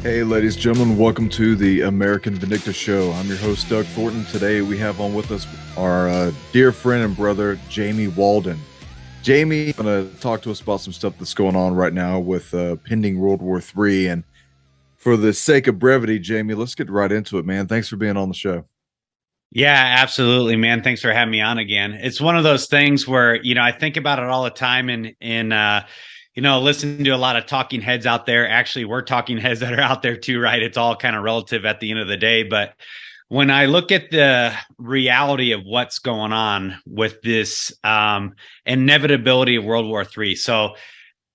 Hey, ladies and gentlemen, welcome to the American Vindicta Show. I'm your host, Doug Thornton. Today we have on with us our dear friend and brother, Jamie Walden. Jamie is going to talk to us about some stuff that's going on right now with pending World War III. And for the sake of brevity, Jamie, let's get right into it, man. Thanks for being on the show. Yeah, absolutely, man. Thanks for having me on again. It's one of those things where, I think about it all the time and listen to a lot of talking heads out there. Actually, we're talking heads that are out there too, right? It's all kind of relative at the end of the day. But when I look at the reality of what's going on with this inevitability of World War III. So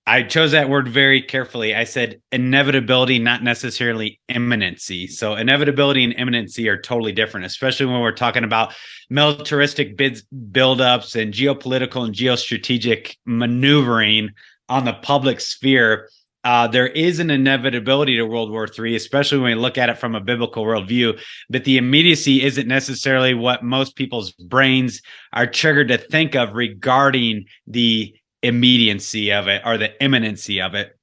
I chose that word very carefully. I said inevitability, not necessarily immanency. So inevitability and immanency are totally different, especially when we're talking about militaristic buildups and geopolitical and geostrategic maneuvering on the public sphere. There is an inevitability to World War III, especially when we look at it from a biblical worldview, but the immediacy isn't necessarily what most people's brains are triggered to think of regarding the immediacy of it or the imminency of it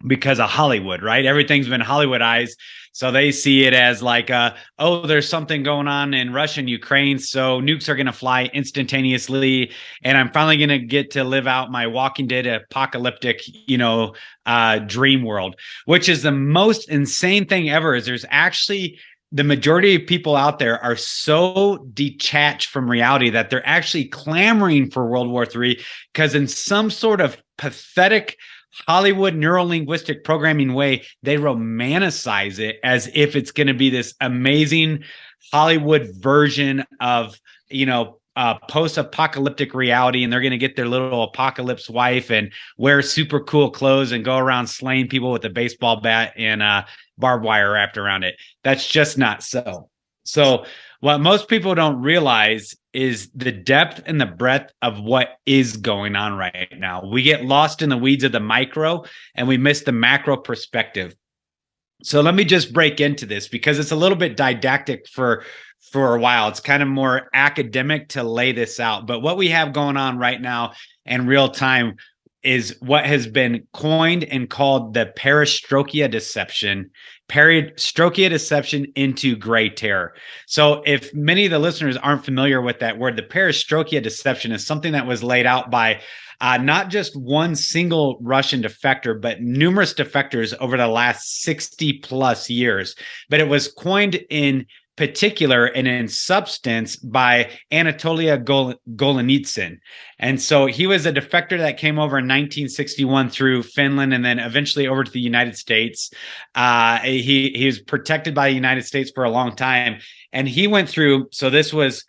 because of Hollywood, right? Everything's been Hollywoodized. So they see it as like, there's something going on in Russia and Ukraine. So nukes are going to fly instantaneously. And I'm finally going to get to live out my Walking Dead apocalyptic, dream world, which is the most insane thing ever. Is there's actually the majority of people out there are so detached from reality that they're actually clamoring for World War III because in some sort of pathetic Hollywood neurolinguistic programming way, they romanticize it as if it's going to be this amazing Hollywood version of, post-apocalyptic reality, and they're going to get their little apocalypse wife and wear super cool clothes and go around slaying people with a baseball bat and barbed wire wrapped around it. That's just not so. So what most people don't realize is the depth and the breadth of what is going on right now. We get lost in the weeds of the micro and we miss the macro perspective. So let me just break into this because it's a little bit didactic for a while. It's kind of more academic to lay this out. But what we have going on right now in real time is what has been coined and called the Perestroika Deception. Perestroika Deception into gray terror. So if many of the listeners aren't familiar with that word, the Perestroika Deception is something that was laid out by not just one single Russian defector, but numerous defectors over the last 60 plus years. But it was coined in particular and in substance by Anatolia Golitsyn. And so he was a defector that came over in 1961 through Finland and then eventually over to the United States. He was protected by the United States for a long time. And he went through, so this was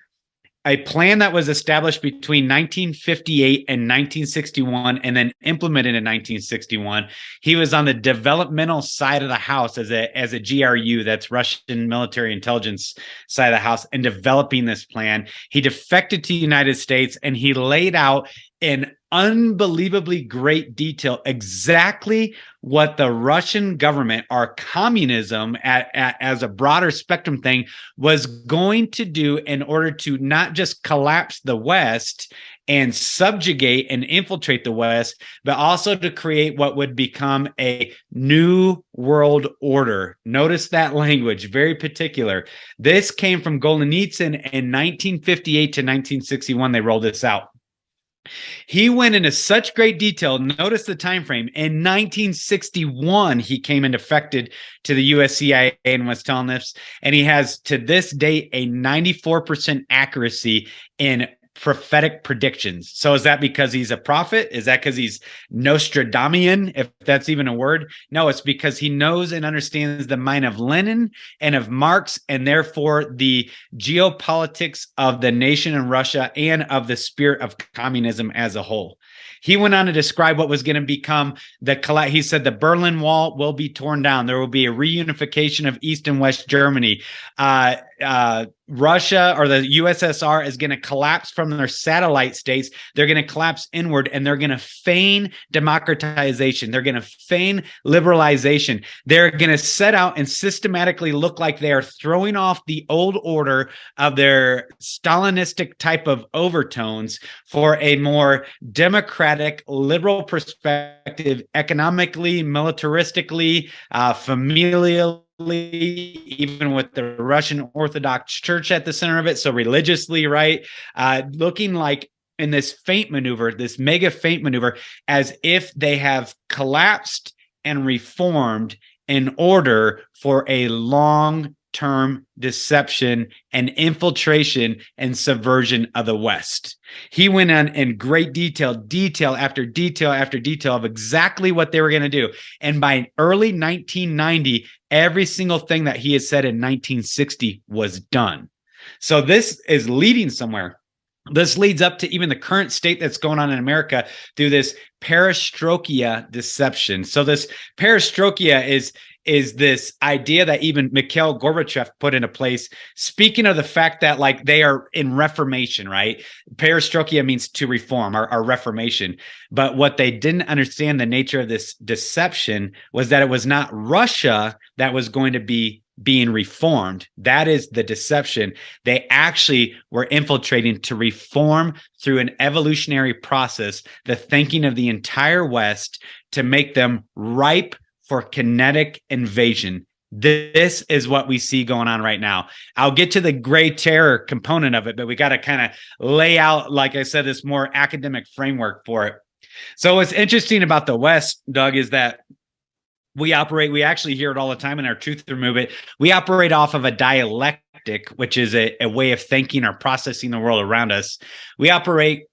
a plan that was established between 1958 and 1961 and then implemented in 1961. He was on the developmental side of the house as a GRU, that's Russian military intelligence side of the house, and developing this plan. He defected to the United States and he laid out in unbelievably great detail exactly what the Russian government or communism as a broader spectrum thing was going to do in order to not just collapse the West and subjugate and infiltrate the West, but also to create what would become a new world order. Notice that language, very particular. This came from Golitsyn in 1958 to 1961. They rolled this out. He went into such great detail. Notice the time frame. In 1961, he came and defected to the US CIA and was telling this. And he has, to this day, a 94% accuracy in prophetic predictions. So is that because he's a prophet? Is that because he's Nostradamian, if that's even a word? No, it's because he knows and understands the mind of Lenin and of Marx, and therefore the geopolitics of the nation in Russia and of the spirit of communism as a whole. He went on to describe what was going to become he said the Berlin Wall will be torn down. There will be a reunification of East and West Germany. Russia or the USSR is going to collapse from their satellite states. They're going to collapse inward, and they're going to feign democratization. They're going to feign liberalization. They're going to set out and systematically look like they are throwing off the old order of their Stalinistic type of overtones for a more democratic, liberal perspective, economically, militaristically, familial, even with the Russian Orthodox Church at the center of it. So religiously, right? Looking like in this feint maneuver, this mega feint maneuver, as if they have collapsed and reformed in order for a long-term deception and infiltration and subversion of the West. He went on in great detail after detail after detail of exactly what they were going to do. And by early 1990, every single thing that he had said in 1960 was done. So this is leading somewhere. This leads up to even the current state that's going on in America through this Perestroika Deception. So this Perestroika is this idea that even Mikhail Gorbachev put into place, speaking of the fact that like they are in reformation, right? Perestroika means to reform or reformation. But what they didn't understand, the nature of this deception, was that it was not Russia that was going to be being reformed. That is the deception. They actually were infiltrating to reform through an evolutionary process the thinking of the entire West to make them ripe for kinetic invasion. This is what we see going on right now. I'll get to the gray terror component of it, but we got to kind of lay out, like I said, this more academic framework for it. So what's interesting about the West, Doug, is that we actually hear it all the time in our truther movement. We operate off of a dialectic, which is a way of thinking or processing the world around us. We operate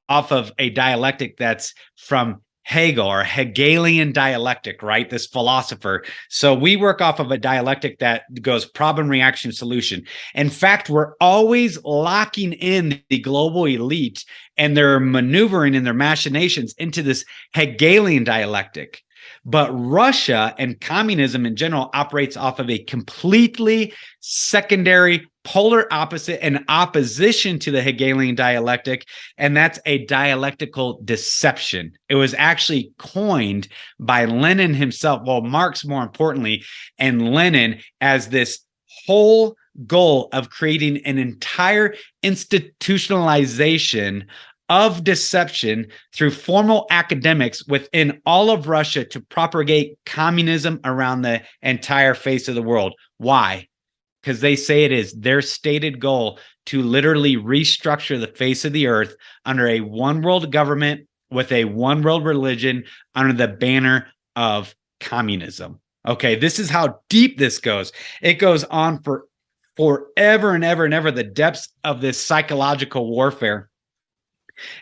off of a dialectic that's from Hegel or Hegelian dialectic, right? This philosopher. So we work off of a dialectic that goes problem, reaction, solution. In fact, we're always locking in the global elite and their maneuvering and their machinations into this Hegelian dialectic. But Russia and communism in general operates off of a completely secondary, polar opposite and opposition to the Hegelian dialectic, and that's a dialectical deception. It was actually coined by Lenin himself, well, Marx more importantly, and Lenin as this whole goal of creating an entire institutionalization of deception through formal academics within all of Russia to propagate communism around the entire face of the world. Why? Because they say it is their stated goal to literally restructure the face of the earth under a one world government with a one world religion under the banner of communism. Okay, this is how deep this goes. It goes on for forever and ever and ever, the depths of this psychological warfare.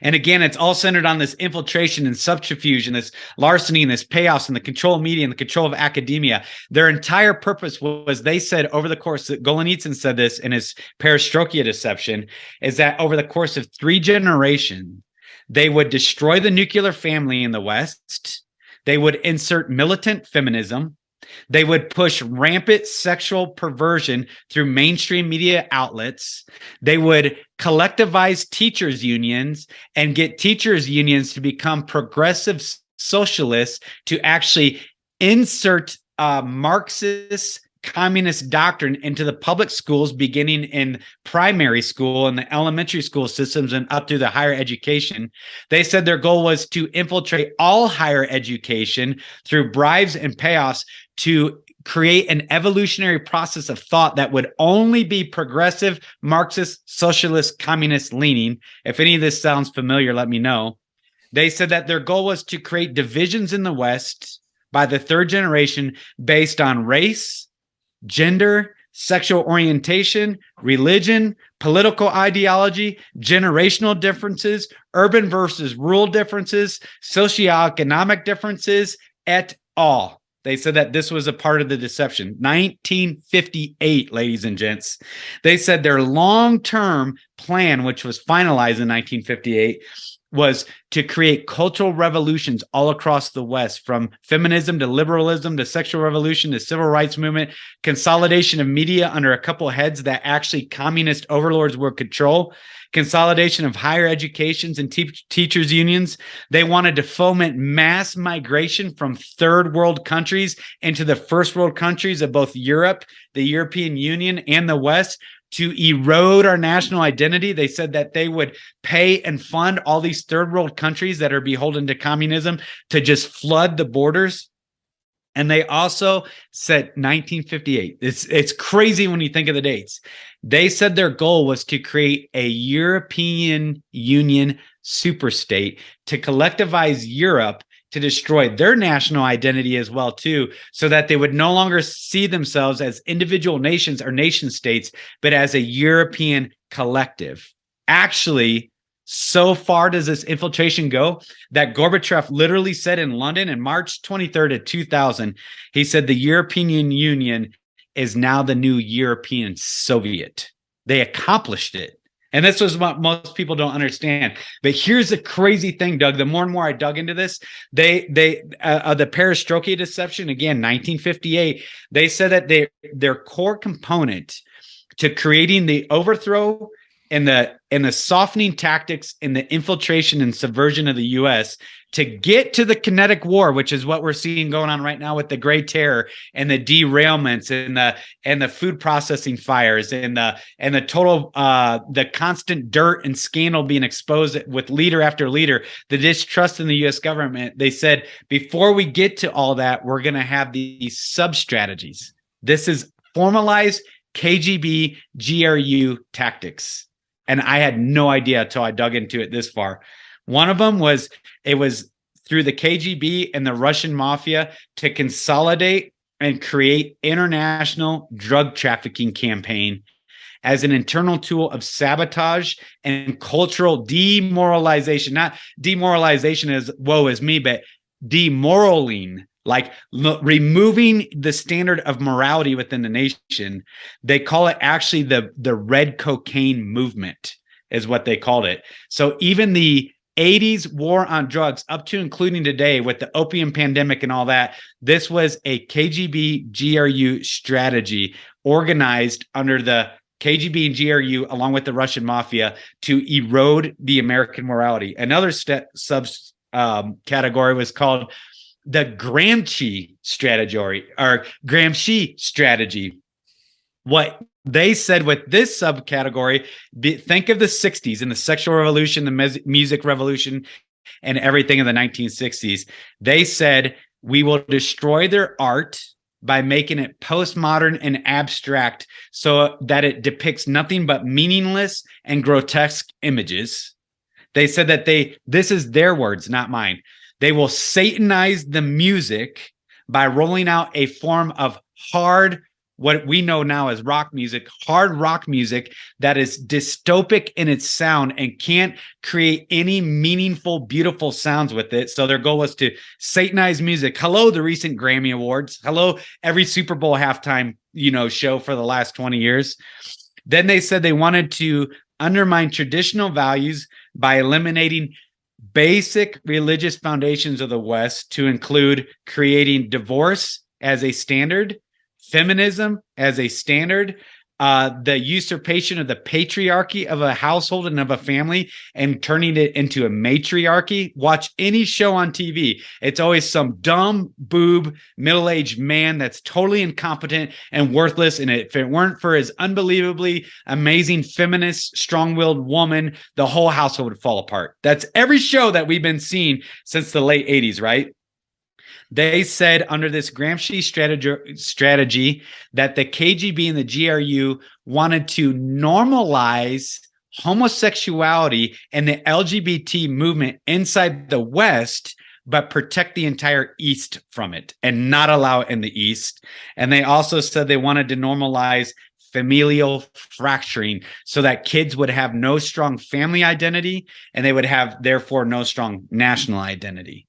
And again, it's all centered on this infiltration and subterfuge and this larceny and this payoffs and the control of media and the control of academia. Their entire purpose was, they said over the course, Golitsyn said this in his Perestroika Deception, is that over the course of 3 generations, they would destroy the nuclear family in the West. They would insert militant feminism. They would push rampant sexual perversion through mainstream media outlets. They would collectivize teachers' unions and get teachers' unions to become progressive socialists to actually insert Marxist communist doctrine into the public schools, beginning in primary school and the elementary school systems and up through the higher education. They said their goal was to infiltrate all higher education through bribes and payoffs to create an evolutionary process of thought that would only be progressive, Marxist, socialist, communist leaning. If any of this sounds familiar, let me know. They said that their goal was to create divisions in the West by the 3rd generation based on race, gender, sexual orientation, religion, political ideology, generational differences, urban versus rural differences, socioeconomic differences, et al. They said that this was a part of the deception. 1958, ladies and gents. They said their long-term plan, which was finalized in 1958, was to create cultural revolutions all across the West, from feminism to liberalism to sexual revolution to civil rights movement, consolidation of media under a couple heads that actually communist overlords would control, consolidation of higher educations and teachers unions. They wanted to foment mass migration from third world countries into the first world countries of both Europe, the European Union, and the West, to erode our national identity. They said that they would pay and fund all these third world countries that are beholden to communism to just flood the borders. And they also said 1958. It's crazy when you think of the dates. They said their goal was to create a European Union superstate to collectivize Europe, to destroy their national identity as well too, so that they would no longer see themselves as individual nations or nation states, but as a European collective. Actually, so far does this infiltration go that Gorbachev literally said in London in March 23rd of 2000, he said the European Union is now the new European Soviet. They accomplished it. And this was what most people don't understand. But here's the crazy thing, Doug. The more and more I dug into this, the Perestroika Deception, again, 1958, they said that their core component to creating the overthrow and the softening tactics and the infiltration and subversion of the U.S. to get to the kinetic war, which is what we're seeing going on right now with the Great Terror and the derailments and the food processing fires and the total the constant dirt and scandal being exposed with leader after leader, the distrust in the U.S. government. They said before we get to all that, we're going to have these sub strategies. This is formalized KGB GRU tactics. And I had no idea until I dug into it this far. One of them was, it was through the KGB and the Russian mafia to consolidate and create international drug trafficking campaign as an internal tool of sabotage and cultural demoralization. Not demoralization as woe is me, but demoraling, like removing the standard of morality within the nation. They call it actually the red cocaine movement is what they called it. So even the 80s war on drugs up to including today with the opium pandemic and all that, this was a KGB GRU strategy organized under the KGB and GRU along with the Russian mafia to erode the American morality. Another category was called the Gramsci strategy. What they said with this subcategory, think of the 60s and the sexual revolution, the music revolution, and everything in the 1960s. They said, we will destroy their art by making it postmodern and abstract so that it depicts nothing but meaningless and grotesque images. They said that this is their words, not mine. They will satanize the music by rolling out a form of hard, what we know now as rock music, hard rock music that is dystopic in its sound and can't create any meaningful, beautiful sounds with it. So their goal was to satanize music. Hello, the recent Grammy Awards. Hello, every Super Bowl halftime, show for the last 20 years. Then they said they wanted to undermine traditional values by eliminating basic religious foundations of the West to include creating divorce as a standard, feminism as a standard, the usurpation of the patriarchy of a household and of a family and turning it into a matriarchy. Watch any show on TV. It's always some dumb boob middle-aged man that's totally incompetent and worthless. And if it weren't for his unbelievably amazing feminist, strong-willed woman, the whole household would fall apart. That's every show that we've been seeing since the late 80s, right? They said under this Gramsci strategy that the KGB and the GRU wanted to normalize homosexuality and the LGBT movement inside the West, but protect the entire East from it and not allow it in the East. And they also said they wanted to normalize familial fracturing so that kids would have no strong family identity and they would have, therefore, no strong national identity.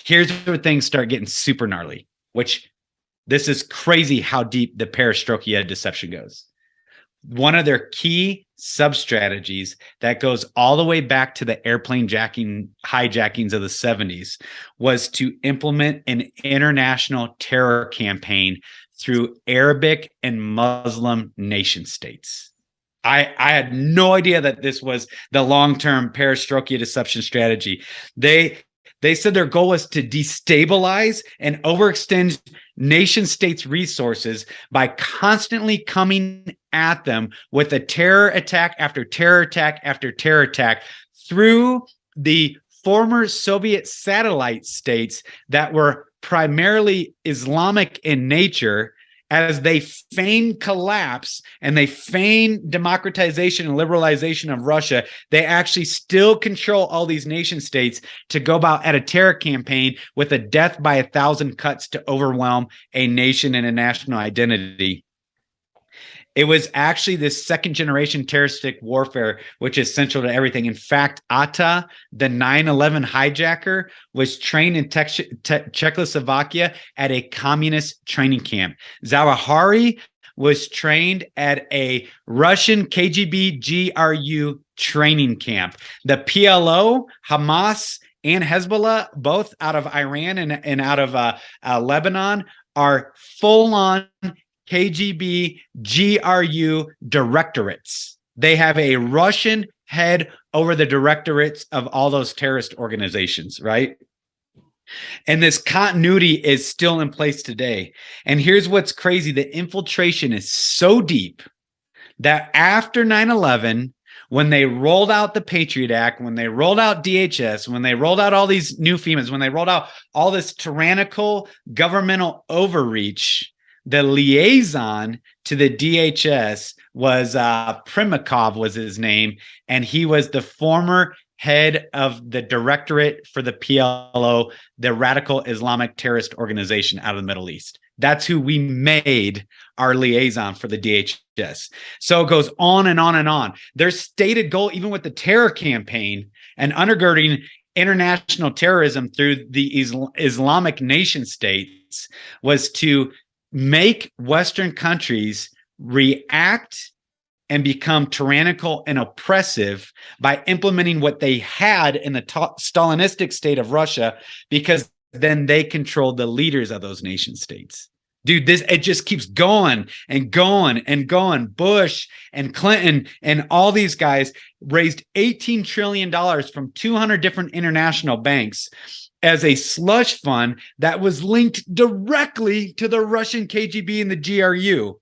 Here's where things start getting super gnarly, which this is crazy how deep the Perestroika Deception goes. One of their key sub-strategies that goes all the way back to the airplane hijackings of the 70s was to implement an international terror campaign through Arabic and Muslim nation states. I had no idea that this was the long-term Perestroika Deception strategy. They said their goal was to destabilize and overextend nation states' resources by constantly coming at them with a terror attack after terror attack after terror attack through the former Soviet satellite states that were primarily Islamic in nature. As they feign collapse and they feign democratization and liberalization of Russia, they actually still control all these nation states to go about at a terror campaign with a death by 1,000 cuts to overwhelm a nation and a national identity. It was actually this second generation terroristic warfare, which is central to everything. In fact, Atta, the 9/11 hijacker, was trained in Czechoslovakia at a communist training camp. Zawahiri was trained at a Russian KGB GRU training camp. The PLO, Hamas, and Hezbollah, both out of Iran and out of Lebanon, are full-on KGB, GRU directorates. They have a Russian head over the directorates of all those terrorist organizations, right? And this continuity is still in place today. And here's what's crazy. The infiltration is so deep that after 9/11, when they rolled out the Patriot Act, when they rolled out DHS, when they rolled out all these new FEMAs, when they rolled out all this tyrannical governmental overreach, the liaison to the DHS was Primakov was his name, and he was the former head of the directorate for the PLO, the radical Islamic terrorist organization out of the Middle East. That's who we made our liaison for the DHS. So it goes on and on and on. Their stated goal, even with the terror campaign and undergirding international terrorism through the Islamic nation states, was to make Western countries react and become tyrannical and oppressive by implementing what they had in the Stalinistic state of Russia, because then they controlled the leaders of those nation states. Dude, it just keeps going and going and going. Bush and Clinton and all these guys raised $18 trillion from 200 different international banks as a slush fund that was linked directly to the Russian KGB and the GRU.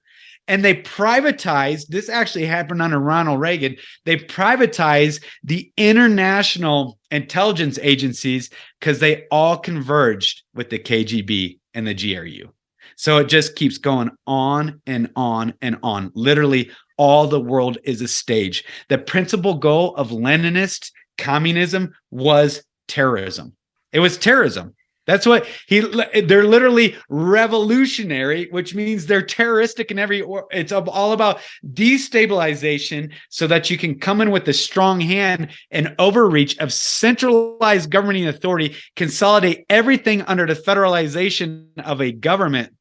And they privatized, this actually happened under Ronald Reagan, they privatized the international intelligence agencies because they all converged with the KGB and the GRU. So it just keeps going on and on and on. Literally, all the world is a stage. The principal goal of Leninist communism was terrorism. It was terrorism. That's what they're literally revolutionary, which means they're terroristic in it's all about destabilization so that you can come in with a strong hand and overreach of centralized governing authority, consolidate everything under the federalization of a government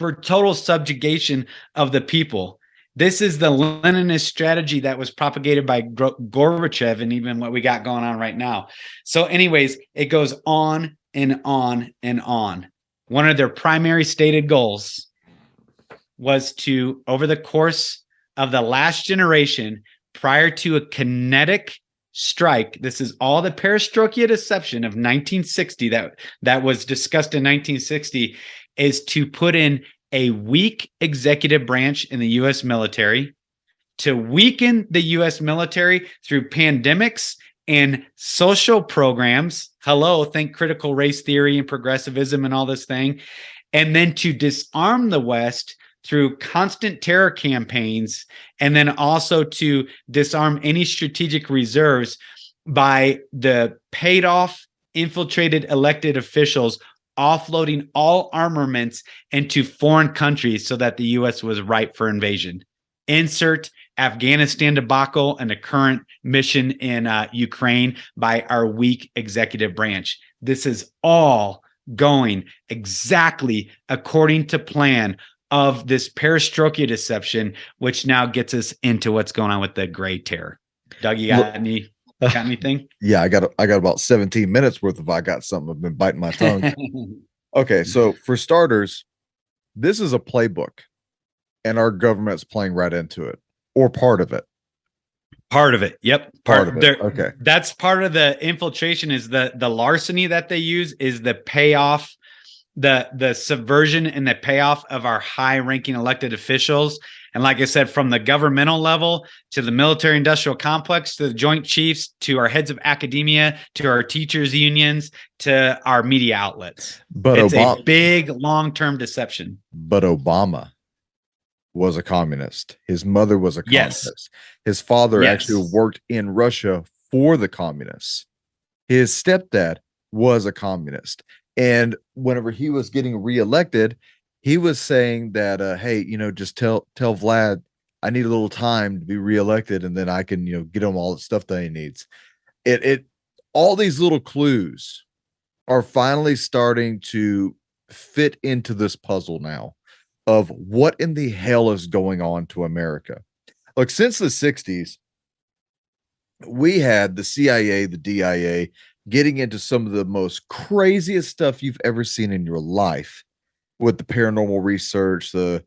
for total subjugation of the people. This is the Leninist strategy that was propagated by Gorbachev and even what we got going on right now. So anyways, it goes on and on and on. One of their primary stated goals was to, over the course of the last generation, prior to a kinetic strike, this is all the Perestroika Deception of 1960 that was discussed in 1960, is to put in a weak executive branch in the U.S. military, to weaken the U.S. military through pandemics and social programs. Hello, think critical race theory and progressivism and all this thing. And then to disarm the West through constant terror campaigns, and then also to disarm any strategic reserves by the paid off, infiltrated elected officials offloading all armaments into foreign countries so that the U.S. was ripe for invasion. Insert Afghanistan debacle and the current mission in Ukraine by our weak executive branch. This is all going exactly according to plan of this Perestroika deception, which now gets us into what's going on with the Gray Terror. Doug, you got anything? Yeah, I got about 17 minutes worth of I got something. I've been biting my tongue. Okay, so for starters, this is a playbook, and our government's playing right into it, or part of it. Part of it. Yep. Part of it. Okay. That's part of the infiltration is the larceny that they use is the payoff, the subversion and the payoff of our high ranking elected officials. And like I said, from the governmental level to the military industrial complex, to the Joint Chiefs, to our heads of academia, to our teachers unions, to our media outlets. But it's a big long-term deception. But Obama was a communist. His mother was a communist. Yes. His father actually worked in Russia for the communists. His stepdad was a communist. And whenever he was getting reelected, he was saying that, hey, just tell Vlad I need a little time to be reelected, and then I can, get him all the stuff that he needs. All these little clues are finally starting to fit into this puzzle now of what in the hell is going on to America. Look, since the 60s, we had the CIA, the DIA getting into some of the most craziest stuff you've ever seen in your life, with the paranormal research, the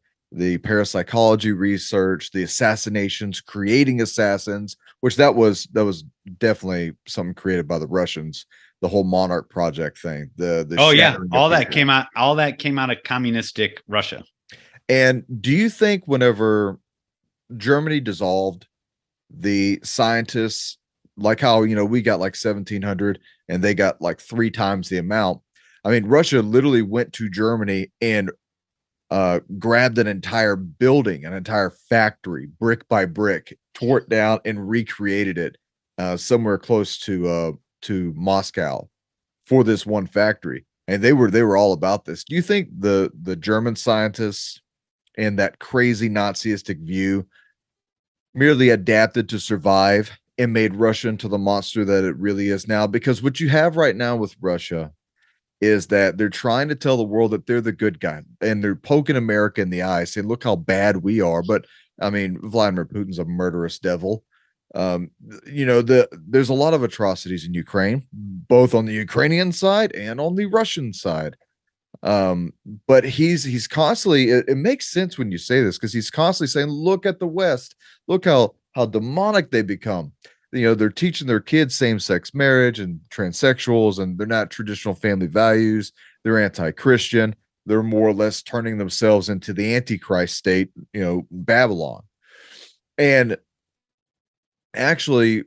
parapsychology research, the assassinations, creating assassins, which that was definitely something created by the Russians. The whole Monarch Project thing. All that came out of communistic Russia. And do you think whenever Germany dissolved, the scientists, like how we got like 1,700 and they got like 3 times the amount? I mean, Russia literally went to Germany and grabbed an entire building, an entire factory, brick by brick, tore it down and recreated it somewhere close to Moscow for this one factory. And they were all about this. Do you think the German scientists and that crazy Nazistic view merely adapted to survive and made Russia into the monster that it really is now? Because what you have right now with Russia is that they're trying to tell the world that they're the good guy, and they're poking America in the eye, saying, look how bad we are. But I mean, Vladimir Putin's a murderous devil. There's a lot of atrocities in Ukraine, both on the Ukrainian side and on the Russian side. But he's constantly, it makes sense when you say this, because he's constantly saying, look at the West, look how demonic they become. They're teaching their kids same-sex marriage and transsexuals, and they're not traditional family values. They're anti-Christian. They're more or less turning themselves into the Antichrist state, Babylon. And actually,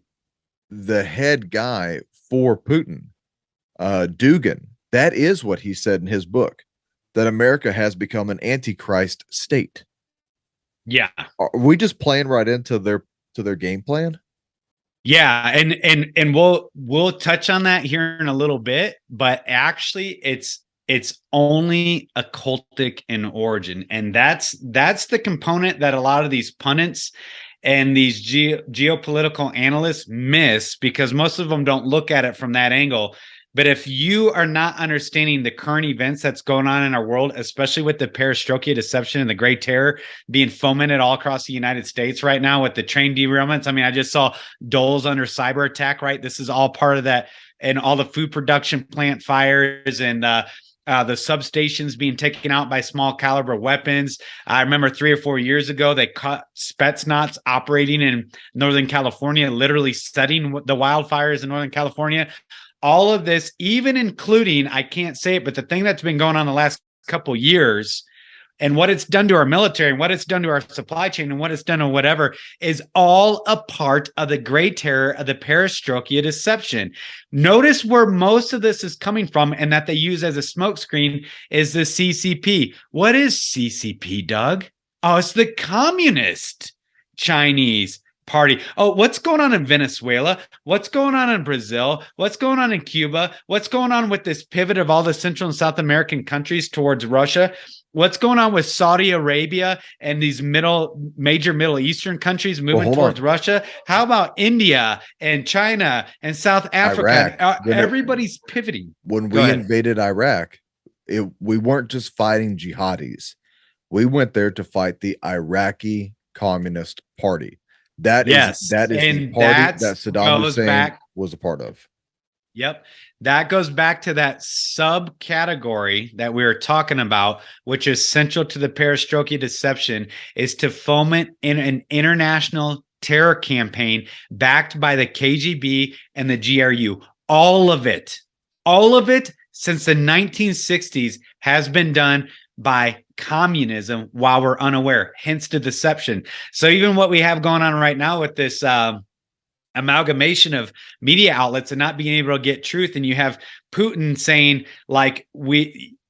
the head guy for Putin, Dugin, that is what he said in his book, that America has become an Antichrist state. Yeah. Are we just playing right into their game plan? Yeah, and we'll touch on that here in a little bit, but actually it's only occultic in origin, and that's the component that a lot of these pundits and these geopolitical analysts miss, because most of them don't look at it from that angle. But if you are not understanding the current events that's going on in our world, especially with the Perestroika deception and the Gray Terror being fomented all across the United States right now with the train derailments. I mean, I just saw Dole's under cyber attack, right? This is all part of that, and all the food production plant fires and the substations being taken out by small caliber weapons. I remember 3 or 4 years ago, they caught Spetsnaz operating in Northern California, literally studying the wildfires in Northern California. All of this, even including, I can't say it, but the thing that's been going on the last couple years and what it's done to our military and what it's done to our supply chain and what it's done to whatever is all a part of the Gray Terror of the Perestroika deception. Notice where most of this is coming from, and that they use as a smokescreen is the CCP. What is CCP, Doug? Oh, it's the Communist Chinese Party. Oh, what's going on in Venezuela? What's going on in Brazil? What's going on in Cuba? What's going on with this pivot of all the Central and South American countries towards Russia? What's going on with Saudi Arabia and these major Middle Eastern countries moving towards Russia? How about India and China and South Africa? Everybody's pivoting. When we invaded Iraq, we weren't just fighting jihadis. We went there to fight the Iraqi Communist Party. That Yes. is the And party that that Saddam goes Hussein back. was a part of. Yep. That goes back to that subcategory that we were talking about, which is central to the Perestroika Deception, is to foment in an international terror campaign backed by the KGB and the GRU. All of it since the 1960s has been done by communism while we're unaware, hence the deception. So even what we have going on right now with this amalgamation of media outlets and not being able to get truth, and you have Putin saying like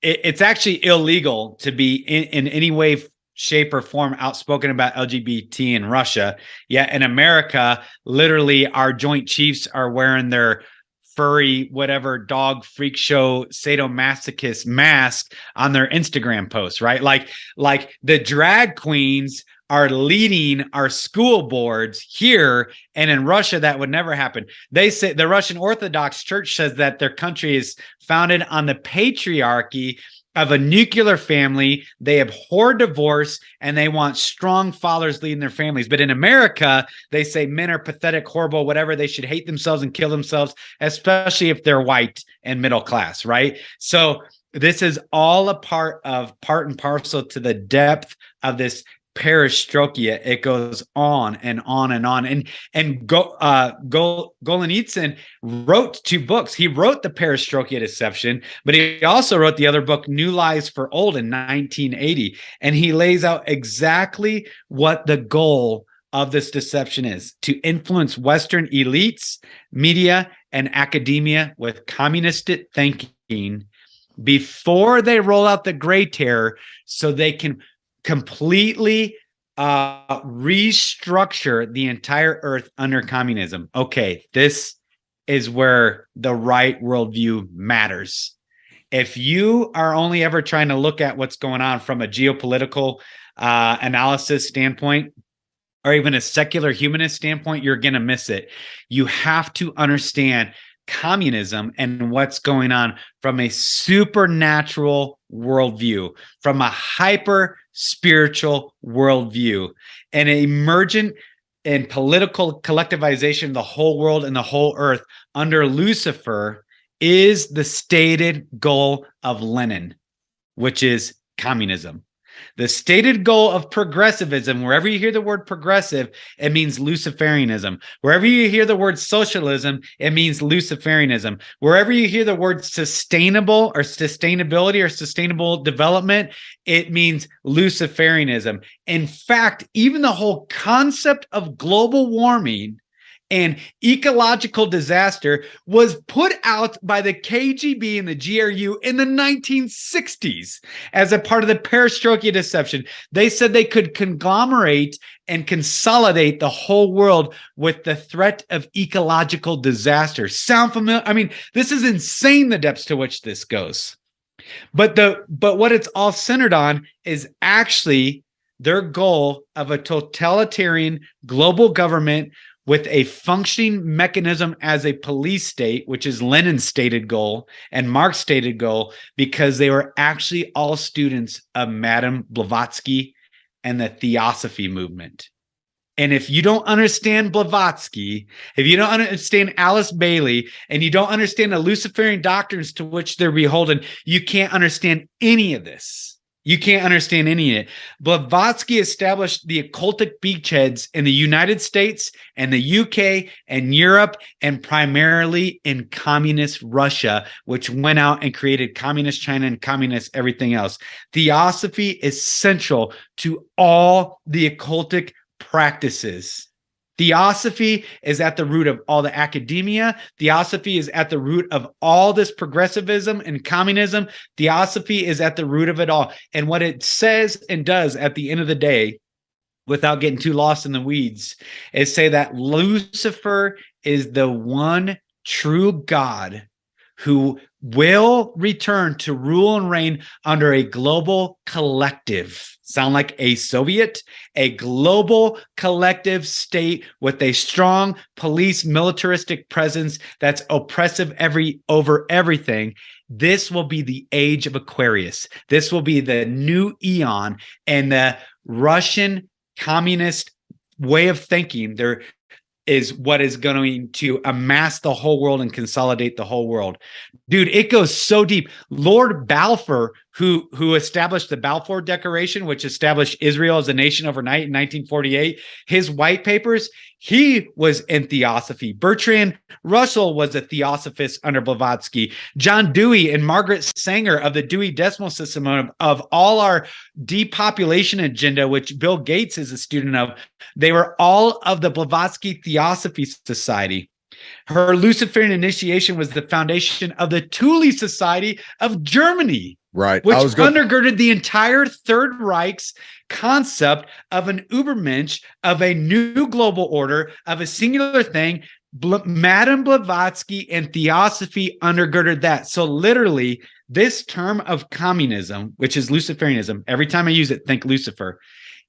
it's actually illegal to be in any way, shape, or form outspoken about LGBT in Russia, yet in America literally our joint chiefs are wearing their furry whatever dog freak show sadomasochist mask on their Instagram posts, right? Like the drag queens are leading our school boards here, and in Russia that would never happen. They say the Russian Orthodox Church says that their country is founded on the patriarchy of a nuclear family. They abhor divorce and they want strong fathers leading their families. But in America, they say men are pathetic, horrible, whatever. They should hate themselves and kill themselves, especially if they're white and middle class, right? So this is all a part and parcel to the depth of this perestroika. It goes on and on and on. And Solzhenitsyn wrote 2 books. He wrote the Perestroika Deception, but he also wrote the other book, New Lies for Old, in 1980. And he lays out exactly what the goal of this deception is: to influence Western elites, media, and academia with communistic thinking before they roll out the gray terror, so they can completely restructure the entire earth under communism. Okay, this is where the right worldview matters. If you are only ever trying to look at what's going on from a geopolitical analysis standpoint, or even a secular humanist standpoint, you're going to miss it. You have to understand communism and what's going on from a supernatural worldview, from a hyper spiritual worldview, and an emergent and political collectivization of the whole world and the whole earth under Lucifer is the stated goal of Lenin, which is communism. The stated goal of progressivism, wherever you hear the word progressive, it means Luciferianism. Wherever you hear the word socialism, it means Luciferianism. Wherever you hear the word sustainable or sustainability or sustainable development, it means Luciferianism. In fact, even the whole concept of global warming and ecological disaster was put out by the KGB and the GRU in the 1960s as a part of the Perestroika Deception. They said they could conglomerate and consolidate the whole world with the threat of ecological disaster. Sound familiar? I mean, this is insane, the depths to which this goes. But what it's all centered on is actually their goal of a totalitarian global government with a functioning mechanism as a police state, which is Lenin's stated goal and Marx's stated goal, because they were actually all students of Madame Blavatsky and the Theosophy movement. And if you don't understand Blavatsky, if you don't understand Alice Bailey, and you don't understand the Luciferian doctrines to which they're beholden, you can't understand any of this. You can't understand any of it. Blavatsky established the occultic beachheads in the United States and the UK and Europe, and primarily in communist Russia, which went out and created communist China and communist everything else. Theosophy is central to all the occultic practices. Theosophy is at the root of all the academia. Theosophy is at the root of all this progressivism and communism. Theosophy is at the root of it all. And what it says and does at the end of the day, without getting too lost in the weeds, is say that Lucifer is the one true God who will return to rule and reign under a global collective. Sound like a Soviet? A global collective state with a strong police militaristic presence that's oppressive over everything. This will be the age of Aquarius. This will be the new eon, and the Russian communist way of thinking there is what is going to amass the whole world and consolidate the whole world. Dude, it goes so deep. Lord Balfour, who established the Balfour Declaration, which established Israel as a nation overnight in 1948, his white papers, he was in Theosophy. Bertrand Russell was a Theosophist under Blavatsky. John Dewey and Margaret Sanger of the Dewey Decimal System of all our depopulation agenda, which Bill Gates is a student of, they were all of the Blavatsky Theosophy Society. Her Luciferian initiation was the foundation of the Thule Society of Germany. Right. Which undergirded the entire Third Reich's concept of an Übermensch, of a new global order, of a singular thing. Madame Blavatsky and Theosophy undergirded that. So literally, this term of communism, which is Luciferianism, every time I use it, think Lucifer.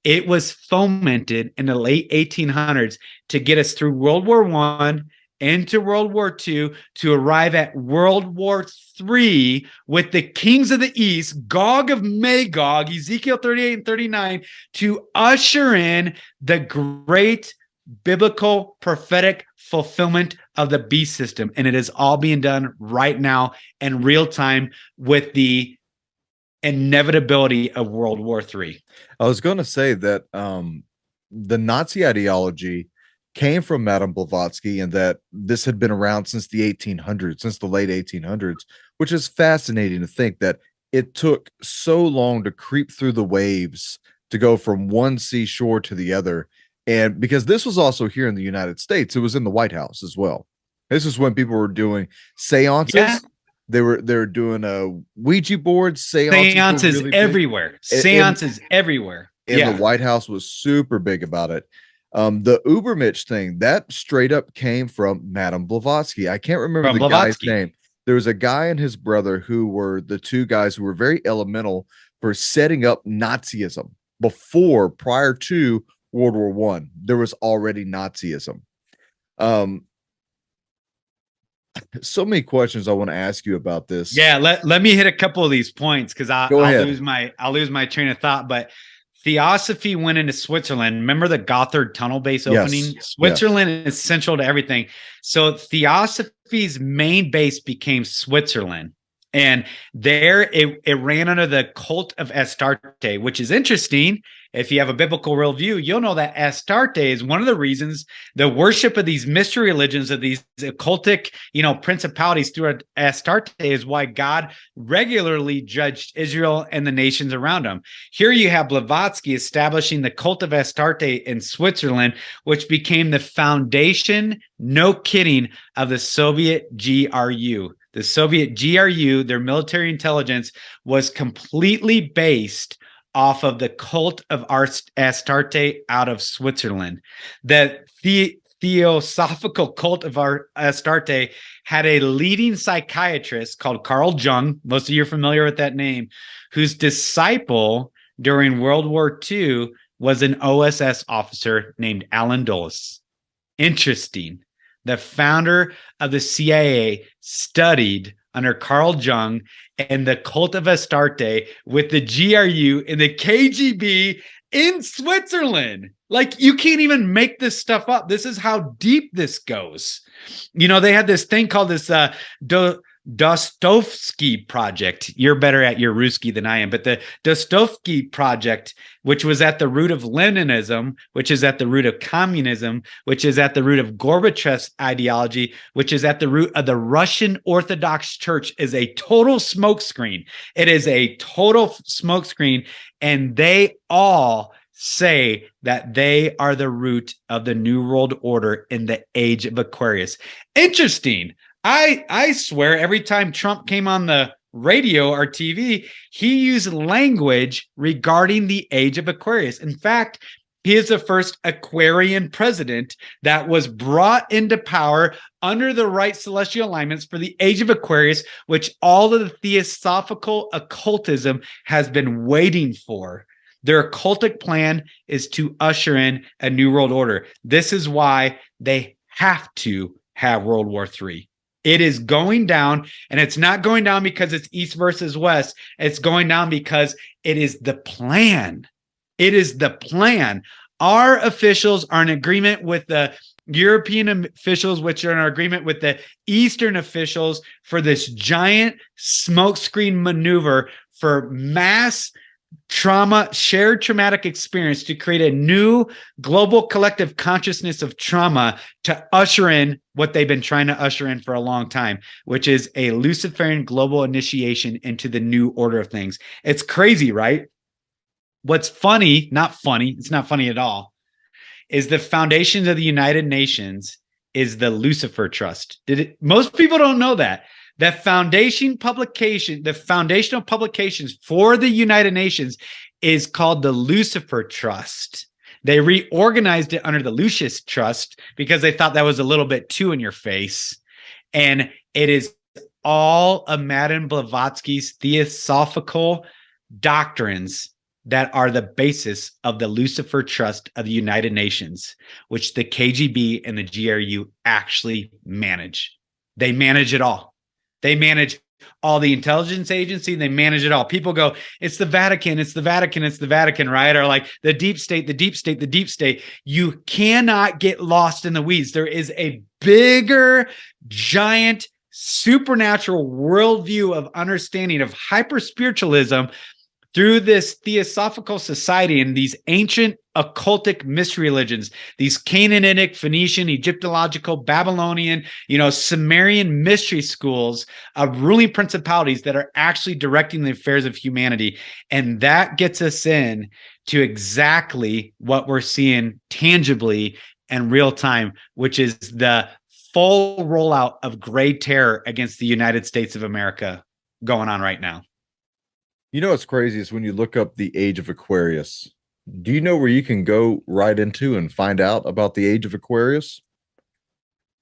It was fomented in the late 1800s to get us through World War I, into World War II, to arrive at World War III with the kings of the East, Gog of Magog, Ezekiel 38 and 39, to usher in the great biblical prophetic fulfillment of the beast system. And it is all being done right now in real time with the inevitability of World War III. I was going to say that the Nazi ideology came from Madame Blavatsky, and that this had been around since the 1800s, since the late 1800s, which is fascinating to think that it took so long to creep through the waves to go from one seashore to the other. And because this was also here in the United States, it was in the White House as well. This is when people were doing seances. Yeah. They were doing a Ouija board seances really everywhere. Seances everywhere. And the White House was super big about it. The Übermensch thing, that straight up came from Madame Blavatsky. I can't remember the guy's name. There was a guy and his brother who were the two guys who were very elemental for setting up Nazism prior to World War I. There was already Nazism. So many questions I want to ask you about this. Yeah, let me hit a couple of these points because I'll lose my train of thought. But Theosophy went into Switzerland. Remember the Gotthard tunnel base opening? Yes. Switzerland is central to everything. So Theosophy's main base became Switzerland. And there it ran under the cult of Astarte, which is interesting. If you have a biblical worldview, you'll know that Astarte is one of the reasons the worship of these mystery religions, of these occultic, principalities through Astarte, is why God regularly judged Israel and the nations around him. Here you have Blavatsky establishing the cult of Astarte in Switzerland, which became the foundation, no kidding, of the Soviet GRU. The Soviet GRU, their military intelligence, was completely based off of the cult of Astarte out of Switzerland. The Theosophical cult of Astarte had a leading psychiatrist called Carl Jung, most of you are familiar with that name, whose disciple during World War II was an OSS officer named Alan Dulles. Interesting. The founder of the CIA studied under Carl Jung and the cult of Astarte with the GRU and the KGB in Switzerland. Like, you can't even make this stuff up. This is how deep this goes. They had this thing called this Dostoevsky Project. You're better at your Ruski than I am, but the Dostoevsky Project, which was at the root of Leninism, which is at the root of communism, which is at the root of Gorbachev's ideology, which is at the root of the Russian Orthodox Church, is a total smokescreen. It is a total smokescreen, and they all say that they are the root of the New World Order in the Age of Aquarius. Interesting. I swear every time Trump came on the radio or TV, he used language regarding the Age of Aquarius. In fact, He is the first Aquarian president that was brought into power under the right celestial alignments for the Age of Aquarius, which all of the Theosophical occultism has been waiting for. Their occultic plan is to usher in a new world order. This is why they have to have World War III. It is going down, and it's not going down because it's East versus West. It's going down because it is the plan. It is the plan. Our officials are in agreement with the European officials, which are in agreement with the Eastern officials for this giant smokescreen maneuver for mass trauma, shared traumatic experience to create a new global collective consciousness of trauma to usher in what they've been trying to usher in for a long time, which is a Luciferian global initiation into the new order of things. It's crazy, right? What's funny, not funny, it's not funny at all, is the foundations of the United Nations is the Lucifer Trust. Most people don't know that. The foundational publications for the United Nations is called the Lucifer Trust. They reorganized it under the Lucius Trust because they thought that was a little bit too in your face. And it is all of Madame Blavatsky's theosophical doctrines that are the basis of the Lucifer Trust of the United Nations, which the KGB and the GRU actually manage. They manage it all. They manage all the intelligence agency. They manage it all. People go, it's the Vatican, it's the Vatican, it's the Vatican, right? Or like the deep state, the deep state, the deep state. You cannot get lost in the weeds. There is a bigger, giant, supernatural worldview of understanding of hyper-spiritualism through this theosophical society and these ancient occultic mystery religions, these Canaanitic, Phoenician, Egyptological, Babylonian, Sumerian mystery schools of ruling principalities that are actually directing the affairs of humanity. And that gets us in to exactly what we're seeing tangibly in real time, which is the full rollout of gray terror against the United States of America going on right now. You know what's crazy is when you look up the Age of Aquarius. Do you know where you can go right into and find out about the Age of Aquarius?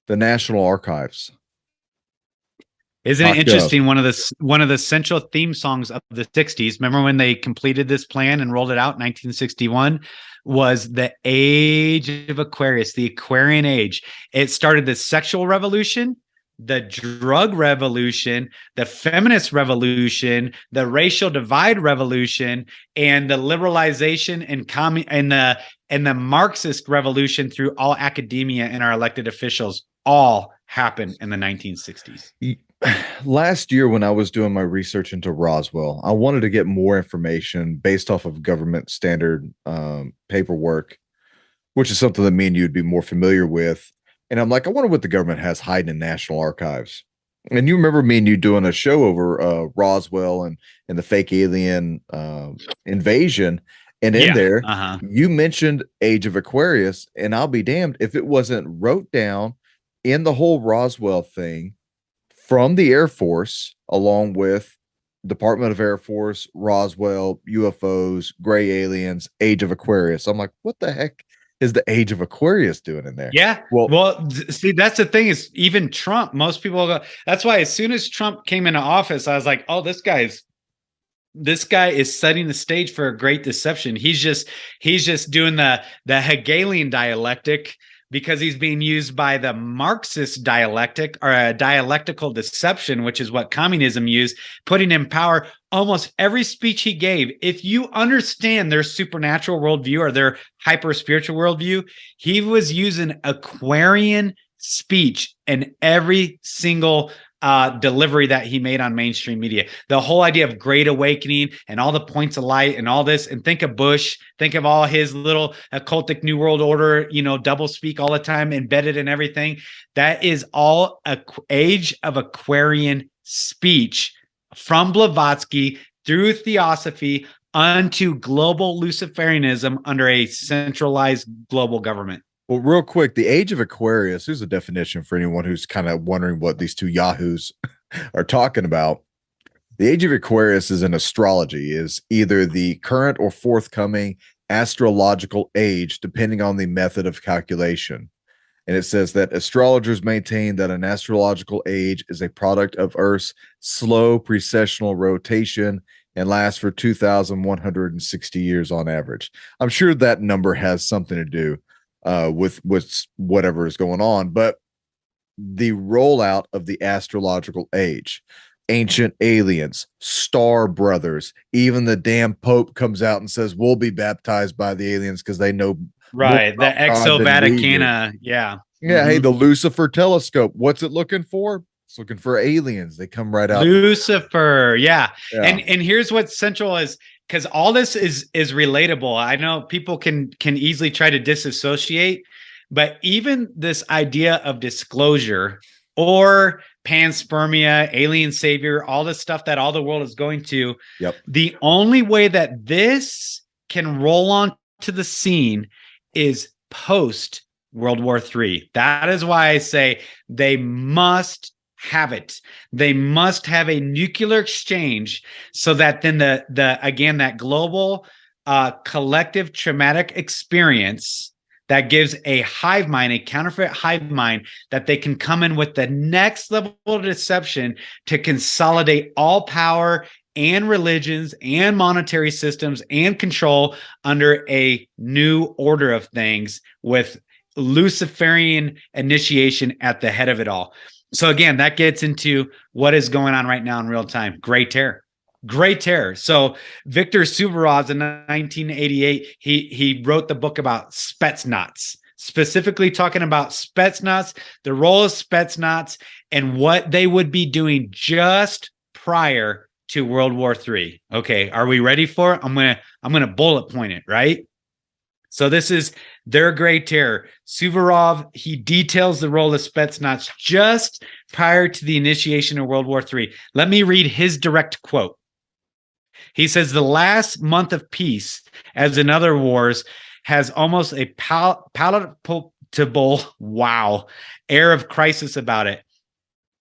The National Archives. Isn't it interesting? One of the central theme songs of the 60s, remember when they completed this plan and rolled it out in 1961, was the Age of Aquarius, the Aquarian Age. It started the sexual revolution, the drug revolution, the feminist revolution, the racial divide revolution, and the liberalization and the Marxist revolution through all academia and our elected officials all happened in the 1960s. Last year, when I was doing my research into Roswell, I wanted to get more information based off of government standard paperwork, which is something that me and you would be more familiar with. And I'm like, I wonder what the government has hiding in National Archives. And you remember me and you doing a show over Roswell and the fake alien invasion. And in there, you mentioned Age of Aquarius. And I'll be damned if it wasn't wrote down in the whole Roswell thing from the Air Force, along with Department of Air Force, Roswell, UFOs, gray aliens, Age of Aquarius. I'm like, what the heck is the Age of Aquarius doing in there? Yeah. Well, see, that's the thing is even Trump, most people go, that's why as soon as Trump came into office, I was like, oh, this guy is setting the stage for a great deception. He's just doing the Hegelian dialectic because he's being used by the Marxist dialectic or a dialectical deception, which is what communism used, putting in power almost every speech he gave. If you understand their supernatural worldview or their hyper spiritual worldview, he was using Aquarian speech in every single delivery that he made on mainstream media. The whole idea of great awakening and all the points of light and all this, and think of Bush, think of all his little occultic new world order, double speak all the time, embedded in everything. That is all Age of Aquarian speech from Blavatsky through Theosophy unto global Luciferianism under a centralized global government. Well, real quick, the Age of Aquarius, here's a definition for anyone who's kind of wondering what these two yahoos are talking about. The Age of Aquarius is in astrology, is either the current or forthcoming astrological age, depending on the method of calculation. And it says that astrologers maintain that an astrological age is a product of Earth's slow precessional rotation and lasts for 2,160 years on average. I'm sure that number has something to do with whatever is going on, but the rollout of the astrological age, ancient aliens, star brothers, even the damn Pope comes out and says we'll be baptized by the aliens because they know right, the Exo Vaticana, yeah. Hey, the Lucifer telescope, what's it looking for? It's looking for aliens. They come right out. Lucifer, yeah. And here's what's central is, because all this is relatable. I know people can easily try to disassociate, but even this idea of disclosure or panspermia, alien savior, all this stuff that all the world is going to, the only way that this can roll on to the scene is post World War III. That is why I say they must have it. They must have a nuclear exchange so that then again, that global collective traumatic experience that gives a hive mind, a counterfeit hive mind, that they can come in with the next level of deception to consolidate all power and religions and monetary systems and control under a new order of things with Luciferian initiation at the head of it all. So again, that gets into what is going on right now in real time. Great terror. Great terror. So Viktor Suvorov in 1988, he wrote the book about Spetsnaz, specifically talking about Spetsnaz, the role of Spetsnaz, and what they would be doing just prior to World War III. Okay, are we ready for it? I'm gonna bullet point it, right? So this is their great terror. Suvorov, he details the role of Spetsnaz just prior to the initiation of World War III. Let me read his direct quote. He says, the last month of peace, as in other wars, has almost a palatable, air of crisis about it.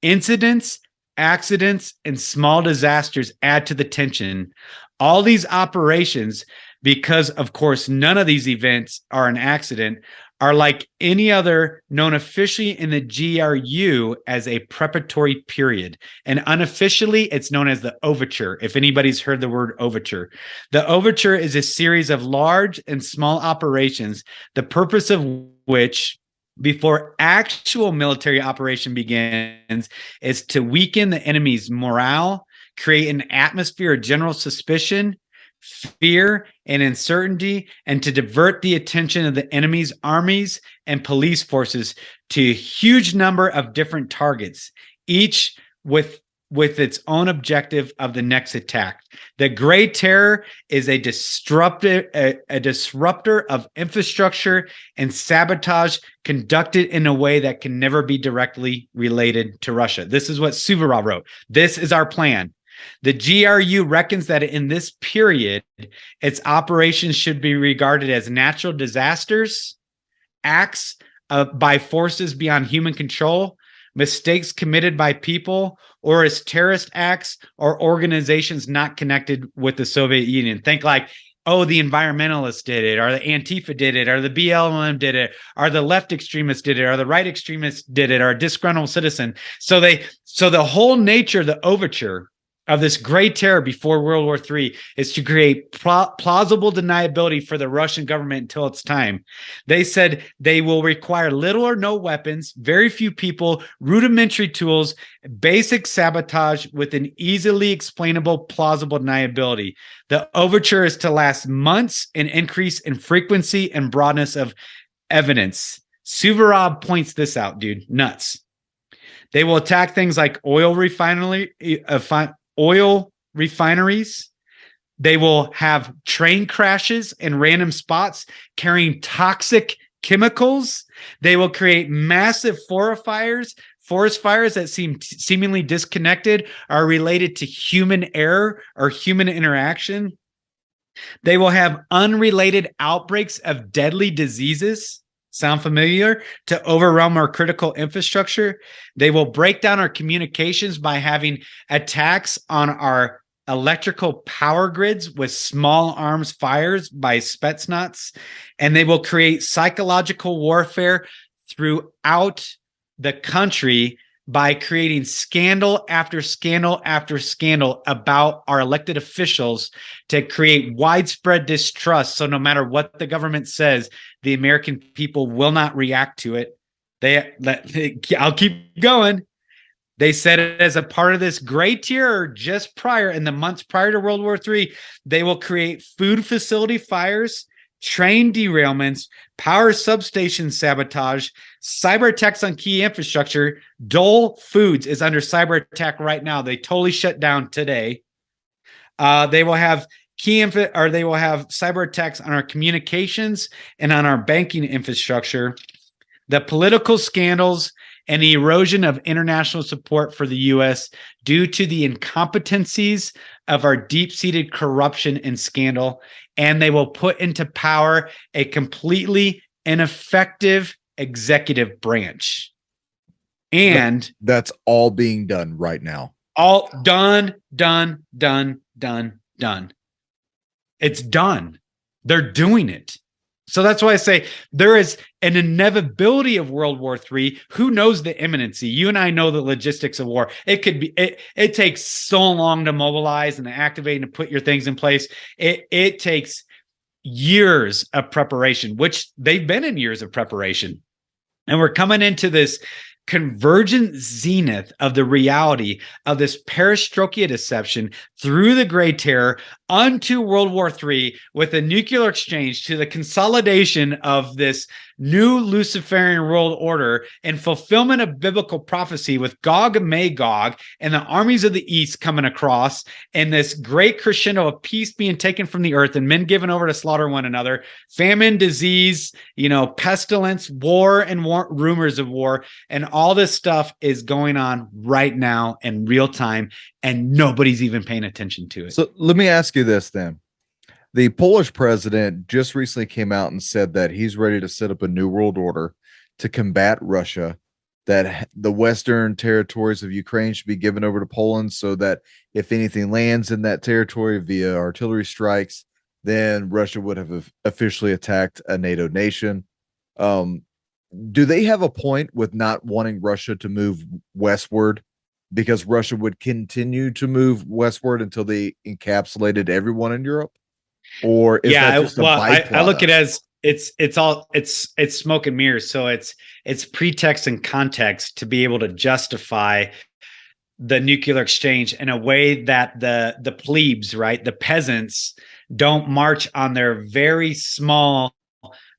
Incidents, accidents, and small disasters add to the tension. All these operations, because of course none of these events are an accident, are like any other known officially in the GRU as a preparatory period. And unofficially, it's known as the Overture, if anybody's heard the word Overture. The Overture is a series of large and small operations, the purpose of which, before actual military operation begins, is to weaken the enemy's morale, create an atmosphere of general suspicion, fear, and uncertainty, and to divert the attention of the enemy's armies and police forces to a huge number of different targets, each with its own objective of the next attack. The Great Terror is a disruptor of infrastructure and sabotage conducted in a way that can never be directly related to Russia. This is what Suvorov wrote. This is our plan. The GRU reckons that in this period, its operations should be regarded as natural disasters, acts by forces beyond human control, mistakes committed by people, or as terrorist acts or organizations not connected with the Soviet Union. Think like, oh, the environmentalists did it, or the Antifa did it, or the BLM did it, or the left extremists did it, or the right extremists did it, or a disgruntled citizen. So the whole nature of the Overture of this great terror before World War III is to create plausible deniability for the Russian government until it's time. They said they will require little or no weapons, very few people, rudimentary tools, basic sabotage with an easily explainable, plausible deniability. The Overture is to last months and increase in frequency and broadness of evidence. Suvorov points this out, dude. Nuts. They will attack things like oil refineries. They will have train crashes in random spots carrying toxic chemicals. They will create massive forest fires that seem seemingly disconnected, are related to human error or human interaction. They will have unrelated outbreaks of deadly diseases. Sound familiar? To overwhelm our critical infrastructure. They will break down our communications by having attacks on our electrical power grids with small arms fires by Spetsnaz, and they will create psychological warfare throughout the country by creating scandal after scandal after scandal about our elected officials to create widespread distrust. So no matter what the government says, the American people will not react to it. I'll keep going. They said it as a part of this gray tier, just prior, in the months prior to World War III, they will create food facility fires, train derailments, power substation sabotage, cyber attacks on key infrastructure. Dole Foods is under cyber attack right now. They totally shut down today. They will have they will have cyber attacks on our communications and on our banking infrastructure. The political scandals and the erosion of international support for the U.S. due to the incompetencies of our deep-seated corruption and scandal, and they will put into power a completely ineffective executive branch. And that's all being done right now. All done. It's done. They're doing it. So that's why I say there is an inevitability of World War III. Who knows the imminency? You and I know the logistics of war. It could be, it takes so long to mobilize and to activate and to put your things in place. It takes years of preparation, which they've been in years of preparation. And we're coming into this convergent zenith of the reality of this Perestroika deception through the Gray Terror unto World War III with a nuclear exchange to the consolidation of this new Luciferian world order and fulfillment of biblical prophecy with Gog and Magog and the armies of the East coming across and this great crescendo of peace being taken from the earth and men given over to slaughter one another, famine, disease, pestilence, war and rumors of war. And all this stuff is going on right now in real time, and nobody's even paying attention to it. So let me ask you this then. The Polish president just recently came out and said that he's ready to set up a new world order to combat Russia, that the western territories of Ukraine should be given over to Poland so that if anything lands in that territory via artillery strikes, then Russia would have officially attacked a NATO nation. Do they have a point with not wanting Russia to move westward, because Russia would continue to move westward until they encapsulated everyone in Europe? Or is that just a byproduct? I look at it as it's smoke and mirrors. So it's pretext and context to be able to justify the nuclear exchange in a way that the plebes, right, the peasants, don't march on their very small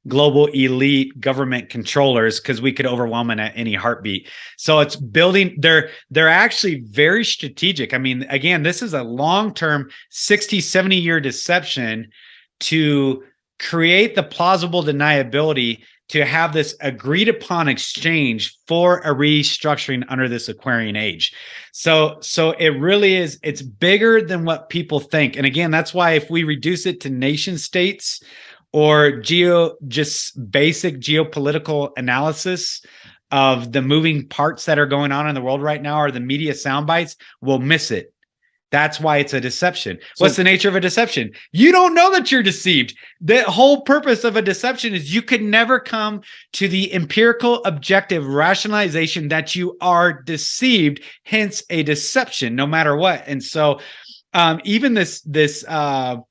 global elite government controllers, because we could overwhelm it at any heartbeat. So it's building, they're actually very strategic. I mean, again, this is a long-term 60, 70-year deception to create the plausible deniability to have this agreed upon exchange for a restructuring under this Aquarian age. So it really is, it's bigger than what people think. And again, that's why if we reduce it to nation states or just basic geopolitical analysis of the moving parts that are going on in the world right now, or the media sound bites, we'll miss it. That's why it's a deception. What's the nature of a deception? You don't know that you're deceived. The whole purpose of a deception is you could never come to the empirical objective rationalization that you are deceived, hence a deception, no matter what. And so even the